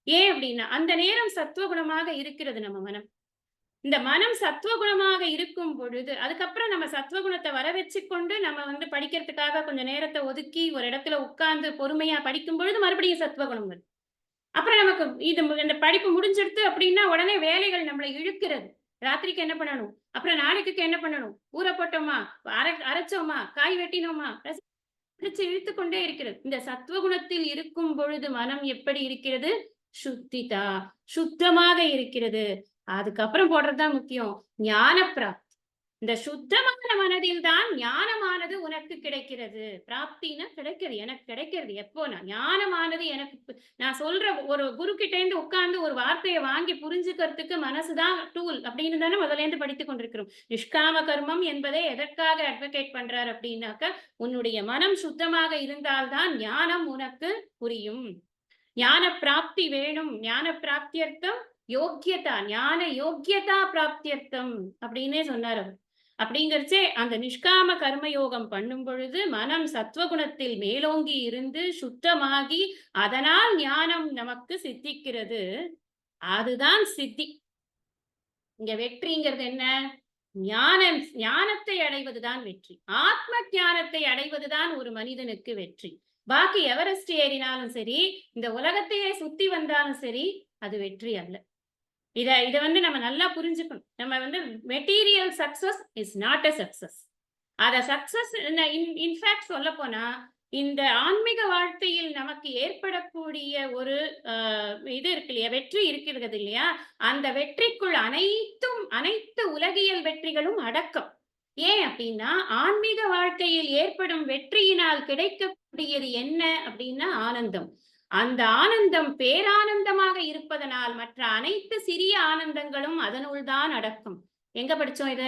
ஏன் அப்படின்னா அந்த நேரம் சத்வகுணமாக இருக்கிறது நம்ம மனம். இந்த மனம் சத்வகுணமாக இருக்கும் பொழுது, அதுக்கப்புறம் நம்ம சத்வகுணத்தை வர வச்சுக்கொண்டு நம்ம வந்து படிக்கிறதுக்காக கொஞ்சம் நேரத்தை ஒதுக்கி ஒரு இடத்துல உட்கார்ந்து பொறுமையா படிக்கும் பொழுது மறுபடியும் சத்வகுணம் வருது. அப்புறம் நமக்கு இந்த படிப்பு முடிஞ்சிடுத்து அப்படின்னா உடனே வேலைகள் நம்மளை இழுக்கிறது. ராத்திரிக்கு என்ன பண்ணணும்? அப்புறம் நாளைக்கு என்ன பண்ணணும்? ஊற போட்டோமா? அரைச்சோமா? காய் வெட்டினோமா? பிடிச்சு இழுத்துக் கொண்டே இருக்கிறது. இந்த சத்வகுணத்தில் இருக்கும் பொழுது மனம் எப்படி இருக்கிறது? சுத்திதா, சுத்தமாக இருக்கிறது. அதுக்கப்புறம் போடுறதுதான் முக்கியம். ஞான பிராப்தி. இந்த சுத்தமான மனதில் தான் ஞானமானது உனக்கு கிடைக்கிறது. பிராப்தினா கிடைக்கிறது, எனக்கு கிடைக்கிறது. எப்போனா ஞானமானது எனக்கு, நான் சொல்ற ஒரு குரு கிட்ட இருந்து உட்கார்ந்து ஒரு வார்த்தையை வாங்கி புரிஞ்சுக்கிறதுக்கு மனசுதான் டூல் அப்படின்னு தானே முதல்ல இருந்து படித்துக் கொண்டிருக்கிறோம். நிஷ்காம கர்மம் என்பதை எதற்காக அட்வொகேட் பண்றார் அப்படின்னாக்க, உன்னுடைய மனம் சுத்தமாக இருந்தால்தான் ஞானம் உனக்கு புரியும். ஞான பிராப்தி வேணும். ஞான பிராப்தியர்த்தம் யோக்கியதா, ஞான யோக்கியதா பிராப்தியர்த்தம் அப்படின்னே சொன்னார் அவர். அப்படிங்கிறச்சே அந்த நிஷ்காம கர்மயோகம் பண்ணும் பொழுது மனம் சத்வகுணத்தில் மேலோங்கி இருந்து சுத்தமாகி அதனால் ஞானம் நமக்கு சித்திக்கிறது. அதுதான் சித்தி. இங்க வெற்றிங்கிறது என்ன? ஞானத்தை அடைவதுதான் வெற்றி. ஆத்ம ஞானத்தை அடைவதுதான் ஒரு மனிதனுக்கு வெற்றி. பாக்கி எவரெஸ்ட் ஏறினாலும் சரி, இந்த உலகத்தையே சுத்தி வந்தாலும் சரி, அது வெற்றி அல்ல. இத வந்து நம்ம நல்லா புரிஞ்சுக்கணும். நம்ம வந்து material success is not a success. அத சக்சஸ் இன்ஃபேக்ட் சொல்ல போனா இந்த ஆன்மீக வாழ்க்கையில் நமக்கு ஏற்படக்கூடிய ஒரு இது இருக்கு இல்லையா, வெற்றி இருக்கிறது இல்லையா, அந்த வெற்றிக்குள் அனைத்து உலகியல் வெற்றிகளும் அடக்கம். ஏன் அப்படின்னா ஆன்மீக வாழ்க்கையில் ஏற்படும் வெற்றியினால் கிடைக்கக்கூடியது என்ன அப்படின்னா ஆனந்தம். அந்த ஆனந்தம் பேரானந்தமாக இருப்பதனால் மற்ற அனைத்து சிறிய ஆனந்தங்களும் அதனுள் தான் அடக்கம். எங்க படிச்சோம் இத?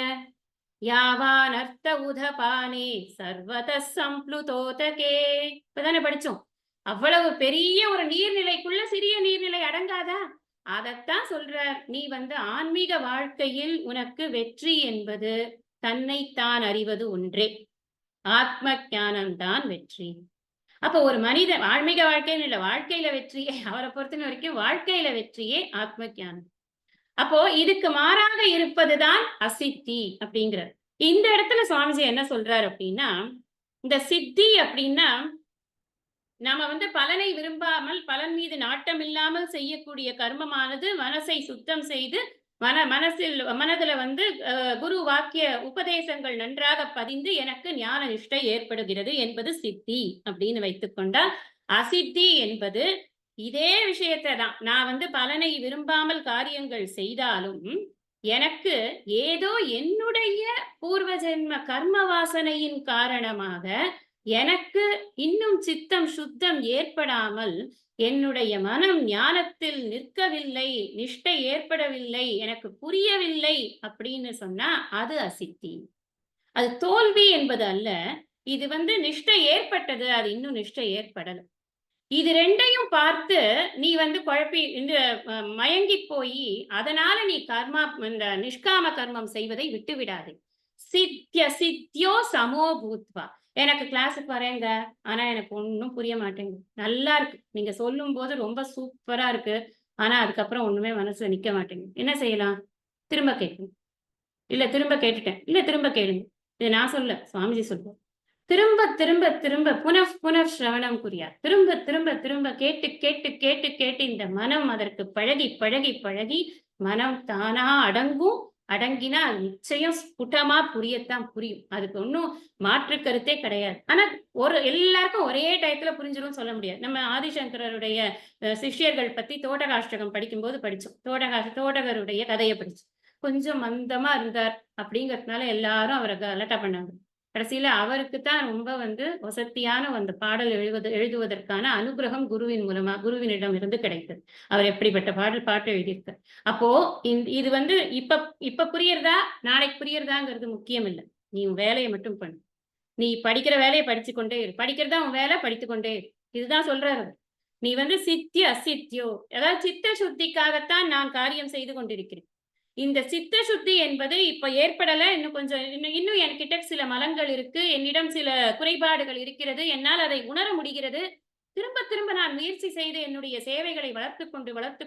யாவான் அர்த்த உதபானே சர்வத சம்ப்ளுதோதகே, இப்பதானே படிச்சோம். அவ்வளவு பெரிய ஒரு நீர்நிலைக்குள்ள சிறிய நீர்நிலை அடங்காதா? அதத்தான் சொல்றார். நீ ஆன்மீக வாழ்க்கையில் உனக்கு வெற்றி என்பது தன்னைத்தான் அறிவது ஒன்றே. ஆத்ம ஞானம்தான் வெற்றி. அப்ப ஒரு மனிதன் ஆன்மீக வாழ்க்கைன்னு இல்ல, வாழ்க்கையில வெற்றியே அவரை பொறுத்த வரைக்கும் வாழ்க்கையில வெற்றியே ஆத்ம ஞானம். அப்போ இதுக்கு மாறாக இருப்பதுதான் அசித்தி அப்படிங்கிறார். இந்த இடத்துல சுவாமிஜி என்ன சொல்றாரு அப்படின்னா, இந்த சித்தி அப்படின்னா நாம பலனை விரும்பாமல், பலன் மீது நாட்டம் இல்லாமல் செய்யக்கூடிய கர்மமானது மனசை சுத்தம் செய்து மனதுல குரு வாக்கிய உபதேசங்கள் நன்றாக பதிந்து எனக்கு ஞான நிஷ்டை ஏற்படுகிறது என்பது சித்தி அப்படின்னு வைத்துக்கொண்டால், அசித்தி என்பது இதே விஷயத்தை தான். நான் பலனை விரும்பாமல் காரியங்கள் செய்தாலும் எனக்கு ஏதோ என்னுடைய பூர்வ ஜென்ம கர்ம வாசனையின் காரணமாக எனக்கு இன்னும் சித்தம் சுத்தம் ஏற்படாமல், என்னுடைய மனம் ஞானத்தில் நிற்கவில்லை, நிஷ்டை ஏற்படவில்லை, எனக்கு புரியவில்லை அப்படின்னு சொன்னா அது அசித்தி. அது தோல்வி என்பது அல்ல. இது நிஷ்டை ஏற்பட்டது, அது இன்னும் நிஷ்டை ஏற்படல. இது ரெண்டையும் பார்த்து நீ குழப்பி மயங்கி போய் அதனால நீ இந்த நிஷ்காம கர்மம் செய்வதை விட்டு விடாதே. சித்தியோ சமோ பூத்வா. எனக்கு கிளாஸுக்கு வரேங்க, ஆனா எனக்கு ஒன்னும் புரிய மாட்டேங்குது. நல்லா இருக்கு, நீங்க சொல்லும் போது ரொம்ப சூப்பரா இருக்கு, ஆனா அதுக்கப்புறம் ஒண்ணுமே மனசுல நிக்க மாட்டேங்குது. என்ன செய்யலாம்? திரும்ப கேட்கணும். இல்ல திரும்ப கேட்டுட்டேன், இல்ல திரும்ப கேளுங்க. இது நான் சொல்ல, சுவாமிஜி சொல்லுவோம். திரும்ப திரும்ப திரும்ப புனః சிரவணம் குறியா. திரும்ப திரும்ப திரும்ப கேட்டு கேட்டு கேட்டு கேட்டு இந்த மனம் அதற்கு பழகி பழகி பழகி மனம் தானா அடங்கும். அடங்கினா அது நிச்சயம் ஸ்புட்டமா புரியத்தான் புரியும். அதுக்கு ஒன்றும் மாற்று கருத்தே கிடையாது. ஆனா எல்லாருக்கும் ஒரே டயத்துல புரிஞ்சிடும் சொல்ல முடியாது. நம்ம ஆதிசங்கரருடைய சிஷ்யர்கள் பத்தி தோடகாஷ்டகம் படிக்கும்போது படிச்சோம். தோடகருடைய கதையை படிச்சோம். கொஞ்சம் மந்தமா இருந்தார் அப்படிங்கறதுனால எல்லாரும் அவரை கலட்டா பண்ணாங்க. கடைசியில அவருக்கு தான் ரொம்ப வசத்தியான அந்த பாடல் எழுதுவதற்கான அனுகிரகம் குருவினிடம் இருந்து கிடைத்தது. அவர் எப்படிப்பட்ட பாட்டு எழுதியிருக்கார். அப்போ இது இப்ப புரியறதா, நாளைக்கு புரியறதாங்கிறது முக்கியம் இல்லை. நீ உன் வேலையை மட்டும் பண்ணு. நீ படிக்கிற வேலையை படிச்சு கொண்டே இரு. படிக்கிறதா உன் வேலை, படித்து கொண்டே இரு. இதுதான் சொல்றாரு. நீ சித்திய அசித்தியோ, அதாவது சித்த சுத்திக்காகத்தான் நான் காரியம் செய்து கொண்டிருக்கிறேன். இந்த சித்த சுத்தி என்பது இப்ப ஏற்படல. இன்னும் என்கிட்ட சில மலங்கள் இருக்கு, என்னிடம் சில குறைபாடுகள் இருக்கிறது, என்னால் அதை உணர முடிகிறது. திரும்ப திரும்ப நான் முயற்சி செய்து என்னுடைய சேவைகளை வளர்த்து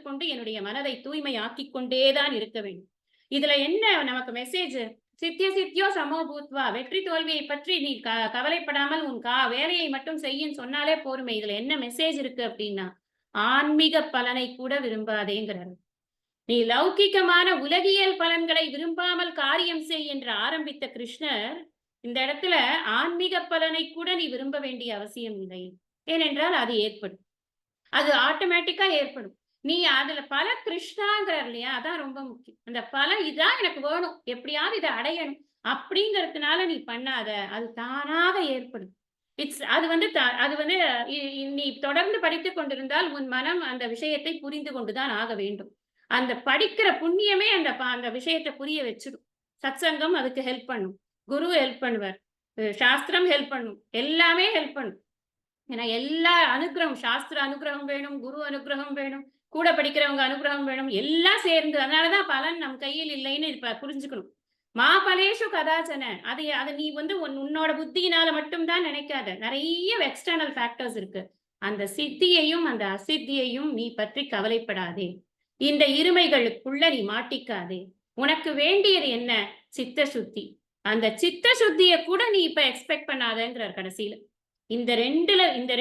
கொண்டு என்னுடைய மனதை தூய்மை ஆக்கிக் கொண்டேதான் இருக்க வேண்டும். இதுல என்ன நமக்கு மெசேஜ்? சித்தியோ சமோ பூத்வா. வெற்றி தோல்வியை பற்றி நீ கவலைப்படாமல் உன் வேலையை மட்டும் செய்யும் சொன்னாலே போருமே. இதுல என்ன மெசேஜ் இருக்கு அப்படின்னா, ஆன்மீக பலனை கூட விரும்பாதேங்கிறாரு. நீ லௌகிகமான உலகியல் பலன்களை விரும்பாமல் காரியம் செய் என்று ஆரம்பித்த கிருஷ்ணர் இந்த இடத்துல ஆன்மீக பலனை கூட நீ விரும்ப வேண்டிய அவசியம் இல்லை. ஏனென்றால் அது ஏற்படும், அது ஆட்டோமேட்டிக்கா ஏற்படும். நீ அதுல பல கிருஷ்ணாங்கிறார் இல்லையா, அதான் ரொம்ப முக்கியம். அந்த பலன் இதான் எனக்கு வேணும், எப்படியாவது இதை அடையணும் அப்படிங்கிறதுனால நீ பண்ணாத, அது தானாக ஏற்படும். அது நீ தொடர்ந்து படித்துக் கொண்டிருந்தால் உன் மனம் அந்த விஷயத்தை புரிந்து கொண்டுதான் ஆக வேண்டும். அந்த படிக்கிற புண்ணியமே அந்த விஷயத்தை புரிய வச்சிடும். சத்சங்கம் அதுக்கு ஹெல்ப் பண்ணும், குரு ஹெல்ப் பண்ணுவார், சாஸ்திரம் ஹெல்ப் பண்ணும், எல்லாமே ஹெல்ப் பண்ணும். ஏன்னா எல்லா அனுகிரகம், சாஸ்திர அனுகிரகம் வேணும், குரு அனுகிரகம் வேணும், கூட படிக்கிறவங்க அனுகிரகம் வேணும், எல்லாம் சேர்ந்து. அதனாலதான் பலன் நம் கையில் இல்லைன்னு இப்ப புரிஞ்சுக்கணும். மா பலேஷு கதாச்சன. அது நீ உன்னோட புத்தியினால மட்டும்தான் நினைக்காத. நிறைய எக்ஸ்டர்னல் ஃபேக்டர்ஸ் இருக்கு. அந்த சித்தியையும் அந்த அசித்தியையும் நீ பற்றி கவலைப்படாதே. இந்த இருமைகளுக்குள்ள நீ மாட்டிக்காதே. உனக்கு வேண்டியது என்ன? சித்த சுத்தி. அந்த சித்த சுத்திய கூட நீ இப்ப எக்ஸ்பெக்ட் பண்ணாதங்கிறார் கடைசியில. இந்த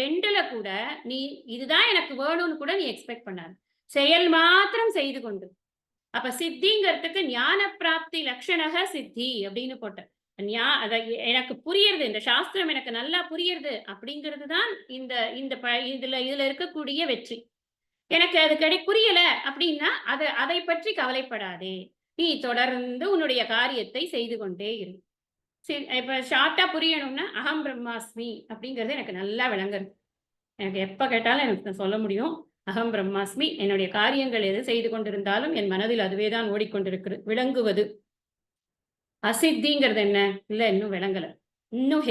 ரெண்டுல கூட நீ இதுதான் எனக்கு வேணும்னு கூட நீ எக்ஸ்பெக்ட் பண்ணாத, செயல் மாத்திரம் செய்து கொண்டு. அப்ப சித்திங்கிறதுக்கு ஞான பிராப்தி லட்சணக சித்தி அப்படின்னு போட்ட. எனக்கு புரியுறது, இந்த சாஸ்திரம் எனக்கு நல்லா புரியுறது அப்படிங்கிறது தான் இதுல இருக்கக்கூடிய வெற்றி. எனக்கு அது புரியல அப்படின்னா அதை பற்றி கவலைப்படாதே. நீ தொடர்ந்து உன்னுடைய காரியத்தை செய்து கொண்டே இரு. சரி, இப்ப ஷார்ட்டா புரியணும்னா அகம் பிரம்மாஸ்மி அப்படிங்கிறது எனக்கு நல்லா விளங்குறது. எனக்கு எப்ப கேட்டாலும் எனக்கு சொல்ல முடியும். அகம் பிரம்மாஸ்மி. என்னுடைய காரியங்கள் எது செய்து கொண்டிருந்தாலும் என் மனதில் அதுவேதான் ஓடிக்கொண்டிருக்கிறது, விளங்குவது. அசித்திங்கிறது என்ன? இல்ல, இன்னும் விளங்கல, இன்னும்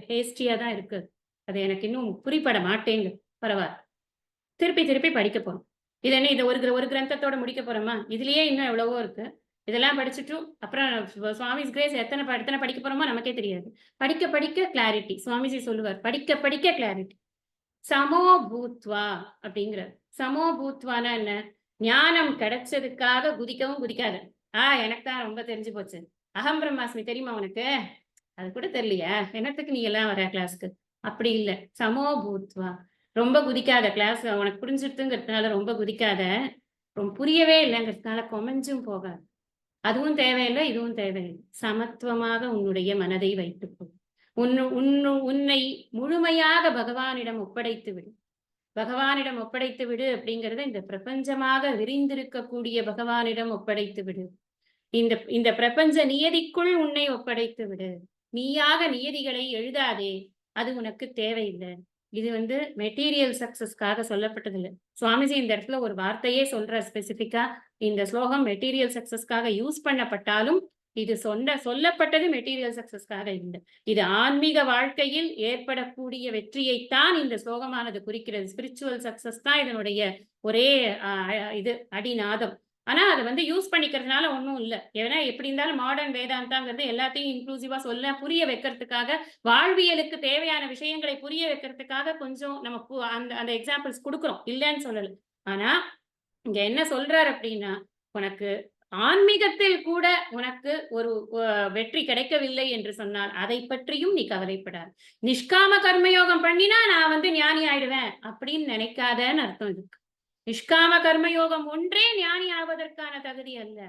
ஹேஸ்டியா தான் இருக்கு, அது எனக்கு இன்னும் புரிப்பட மாட்டேங்குது. பரவாயில்ல. திருப்பி திருப்பி படிக்க போறோம். இது என்ன, இது ஒரு கிரந்தத்தோட முடிக்க போறோமா? இதுலயே இன்னும் எவ்வளவோ இருக்கு. இதெல்லாம் படிச்சுட்டு அப்புறம் சுவாமிஸ் கிரேஸ் எத்தனை படிக்க போறோமோ நமக்கே தெரியாது. படிக்க படிக்க கிளாரிட்டி. சுவாமிஜி சொல்லுவார், படிக்க படிக்க கிளாரிட்டி. சமோ பூத்வா அப்படிங்கிறார். சமோ பூத்வானா என்ன? ஞானம் கிடைச்சதுக்காக குதிக்கவும் குதிக்காத. எனக்கு தான் ரொம்ப தெரிஞ்சு போச்சு. அகம் பிரம்மாஸ்மி தெரியுமா உனக்கு? அது கூட தெரியலையா? என்னத்துக்கு நீ எல்லாம் வர கிளாஸ்க்கு? அப்படி இல்ல. சமோ பூத்வா. ரொம்ப குதிக்காத. கிளாஸ் உனக்கு புரிஞ்சுட்டுங்கிறதுனால ரொம்ப குதிக்காத. ரொம்ப புரியவே இல்லைங்கிறதுனால கொமஞ்சும் போகாது. அதுவும் தேவையில்லை, இதுவும் தேவையில்லை. சமத்துவமாக உன்னுடைய மனதை வைத்துக்கொள். உன்னை முழுமையாக பகவானிடம் ஒப்படைத்து விடு. பகவானிடம் ஒப்படைத்து விடு அப்படிங்கறத இந்த பிரபஞ்சமாக விரிந்திருக்கக்கூடிய பகவானிடம் ஒப்படைத்து விடு. இந்த இந்த பிரபஞ்ச நியதிக்குள் உன்னை ஒப்படைத்து விடு. நீயாக நியதிகளை எழுதாதே. அது உனக்கு தேவையில்லை. இது மெட்டீரியல் சக்சஸ்க்காக சொல்லப்பட்டதில்லை. சுவாமிஜி இந்த இடத்துல ஒரு வார்த்தையே சொல்ற ஸ்பெசிபிக்கா. இந்த ஸ்லோகம் மெட்டீரியல் சக்சஸ்க்காக யூஸ் பண்ணப்பட்டாலும் இது சொல்லப்பட்டது மெட்டீரியல் சக்சஸ்க்காக இல்லை. இது ஆன்மீக வாழ்க்கையில் ஏற்படக்கூடிய வெற்றியைத்தான் இந்த ஸ்லோகமானது குறிக்கிறது. ஸ்பிரிச்சுவல் சக்சஸ் தான் இதனுடைய ஒரே இது அடிநாதம். ஆனா அதை யூஸ் பண்ணிக்கிறதுனால ஒன்றும் இல்லை. ஏன்னா எப்படி இருந்தாலும் மாடர்ன் வேதாந்தாங்கிறது எல்லாத்தையும் இன்க்ளூசிவா சொல்ல புரிய வைக்கிறதுக்காக, வாழ்வியலுக்கு தேவையான விஷயங்களை புரிய வைக்கிறதுக்காக கொஞ்சம் நம்ம அந்த எக்ஸாம்பிள்ஸ் கொடுக்குறோம், இல்லைன்னு சொல்லல. ஆனா இங்க என்ன சொல்றாரு அப்படின்னா, உனக்கு ஆன்மீகத்தில் கூட உனக்கு ஒரு வெற்றி கிடைக்கவில்லை என்று சொன்னால் அதை பற்றியும் நீ கவலைப்படாது. நிஷ்காம கர்மயோகம் பண்ணினா நான் ஞானி ஆயிடுவேன் அப்படின்னு நினைக்காதன்னு அர்த்தம் இருக்கு. நிஷ்காம கர்மயோகம் ஒன்றே ஞானி ஆவதற்கான தகுதி அல்ல.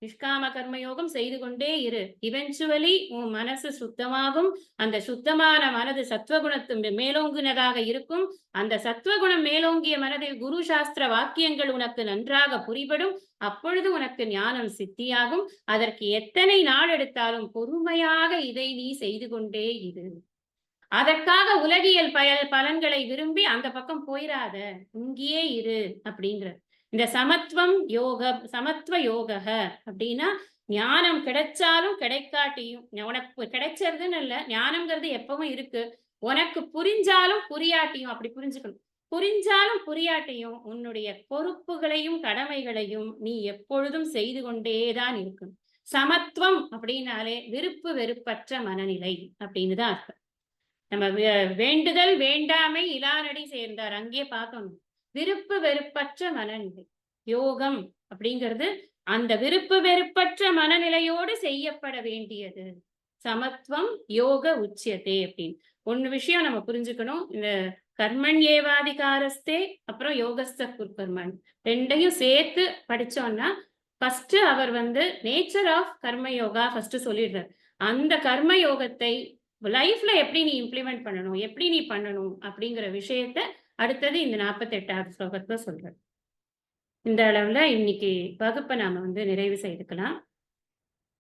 நிஷ்காம கர்மயோகம் செய்து கொண்டே இரு. இவென்ச்சுவலி உன் மனசு சுத்தமாகும். அந்த சுத்தமான மனது சத்வகுணத்து மேலோங்கினதாக இருக்கும். அந்த சத்வகுணம் மேலோங்கிய மனதில் குரு சாஸ்திர வாக்கியங்கள் உனக்கு நன்றாக புரிபடும். அப்பொழுது உனக்கு ஞானம் சித்தியாகும். அதற்கு எத்தனை நாள் எடுத்தாலும் பொறுமையாக இதை நீ செய்து கொண்டே இரு. அதற்காக உலகியல் பலன்களை விரும்பி அந்த பக்கம் போயிடாத, இங்கேயே இரு அப்படிங்கிற இந்த சமத்துவ யோக அப்படின்னா ஞானம் கிடைச்சாலும் கிடைக்காட்டியும், உனக்கு கிடைச்சதுன்னு இல்ல, ஞானம்ங்கிறது எப்பவும் இருக்கு. உனக்கு புரிஞ்சாலும் புரியாட்டியும் அப்படி புரிஞ்சுக்கணும். புரிஞ்சாலும் புரியாட்டியும் உன்னுடைய பொறுப்புகளையும் கடமைகளையும் நீ எப்பொழுதும் செய்து கொண்டேதான் இருக்கணும். சமத்துவம் அப்படின்னாலே விருப்பு வெறுப்பற்ற மனநிலை அப்படின்னு தான் அர்த்தம். நம்ம வேண்டுதல் வேண்டாமை இலானடி சேர்ந்தார், அங்கே பார்க்கணும். விருப்பு வெறுப்பற்ற மனநிலை. யோகம் அப்படிங்கிறது அந்த விருப்பு வெறுப்பற்ற மனநிலையோடு செய்யப்பட வேண்டியது. சமத்துவம் யோக உச்சியதே அப்படின்னு ஒன்னு விஷயம் நம்ம புரிஞ்சுக்கணும். இந்த கர்மன் ஏவாதிகாரஸ்தே அப்புறம் யோகஸ்த குர்கர்மன் ரெண்டையும் சேர்த்து படிச்சோம்னா, ஃபர்ஸ்ட் அவர் நேச்சர் ஆஃப் கர்மயோகா ஃபர்ஸ்ட் சொல்லிடுறார். அந்த கர்மயோகத்தை லைஃப்ல எப்படி நீ இம்ப்ளிமெண்ட் பண்ணணும், எப்படி நீ பண்ணணும் அப்படிங்கிற விஷயத்த அடுத்தது இந்த 48வது ஸ்லோகத்துல சொல்றார். இந்த அளவுல இன்னைக்கு வகுப்பை நாம நிறைவு செய்துக்கலாம்.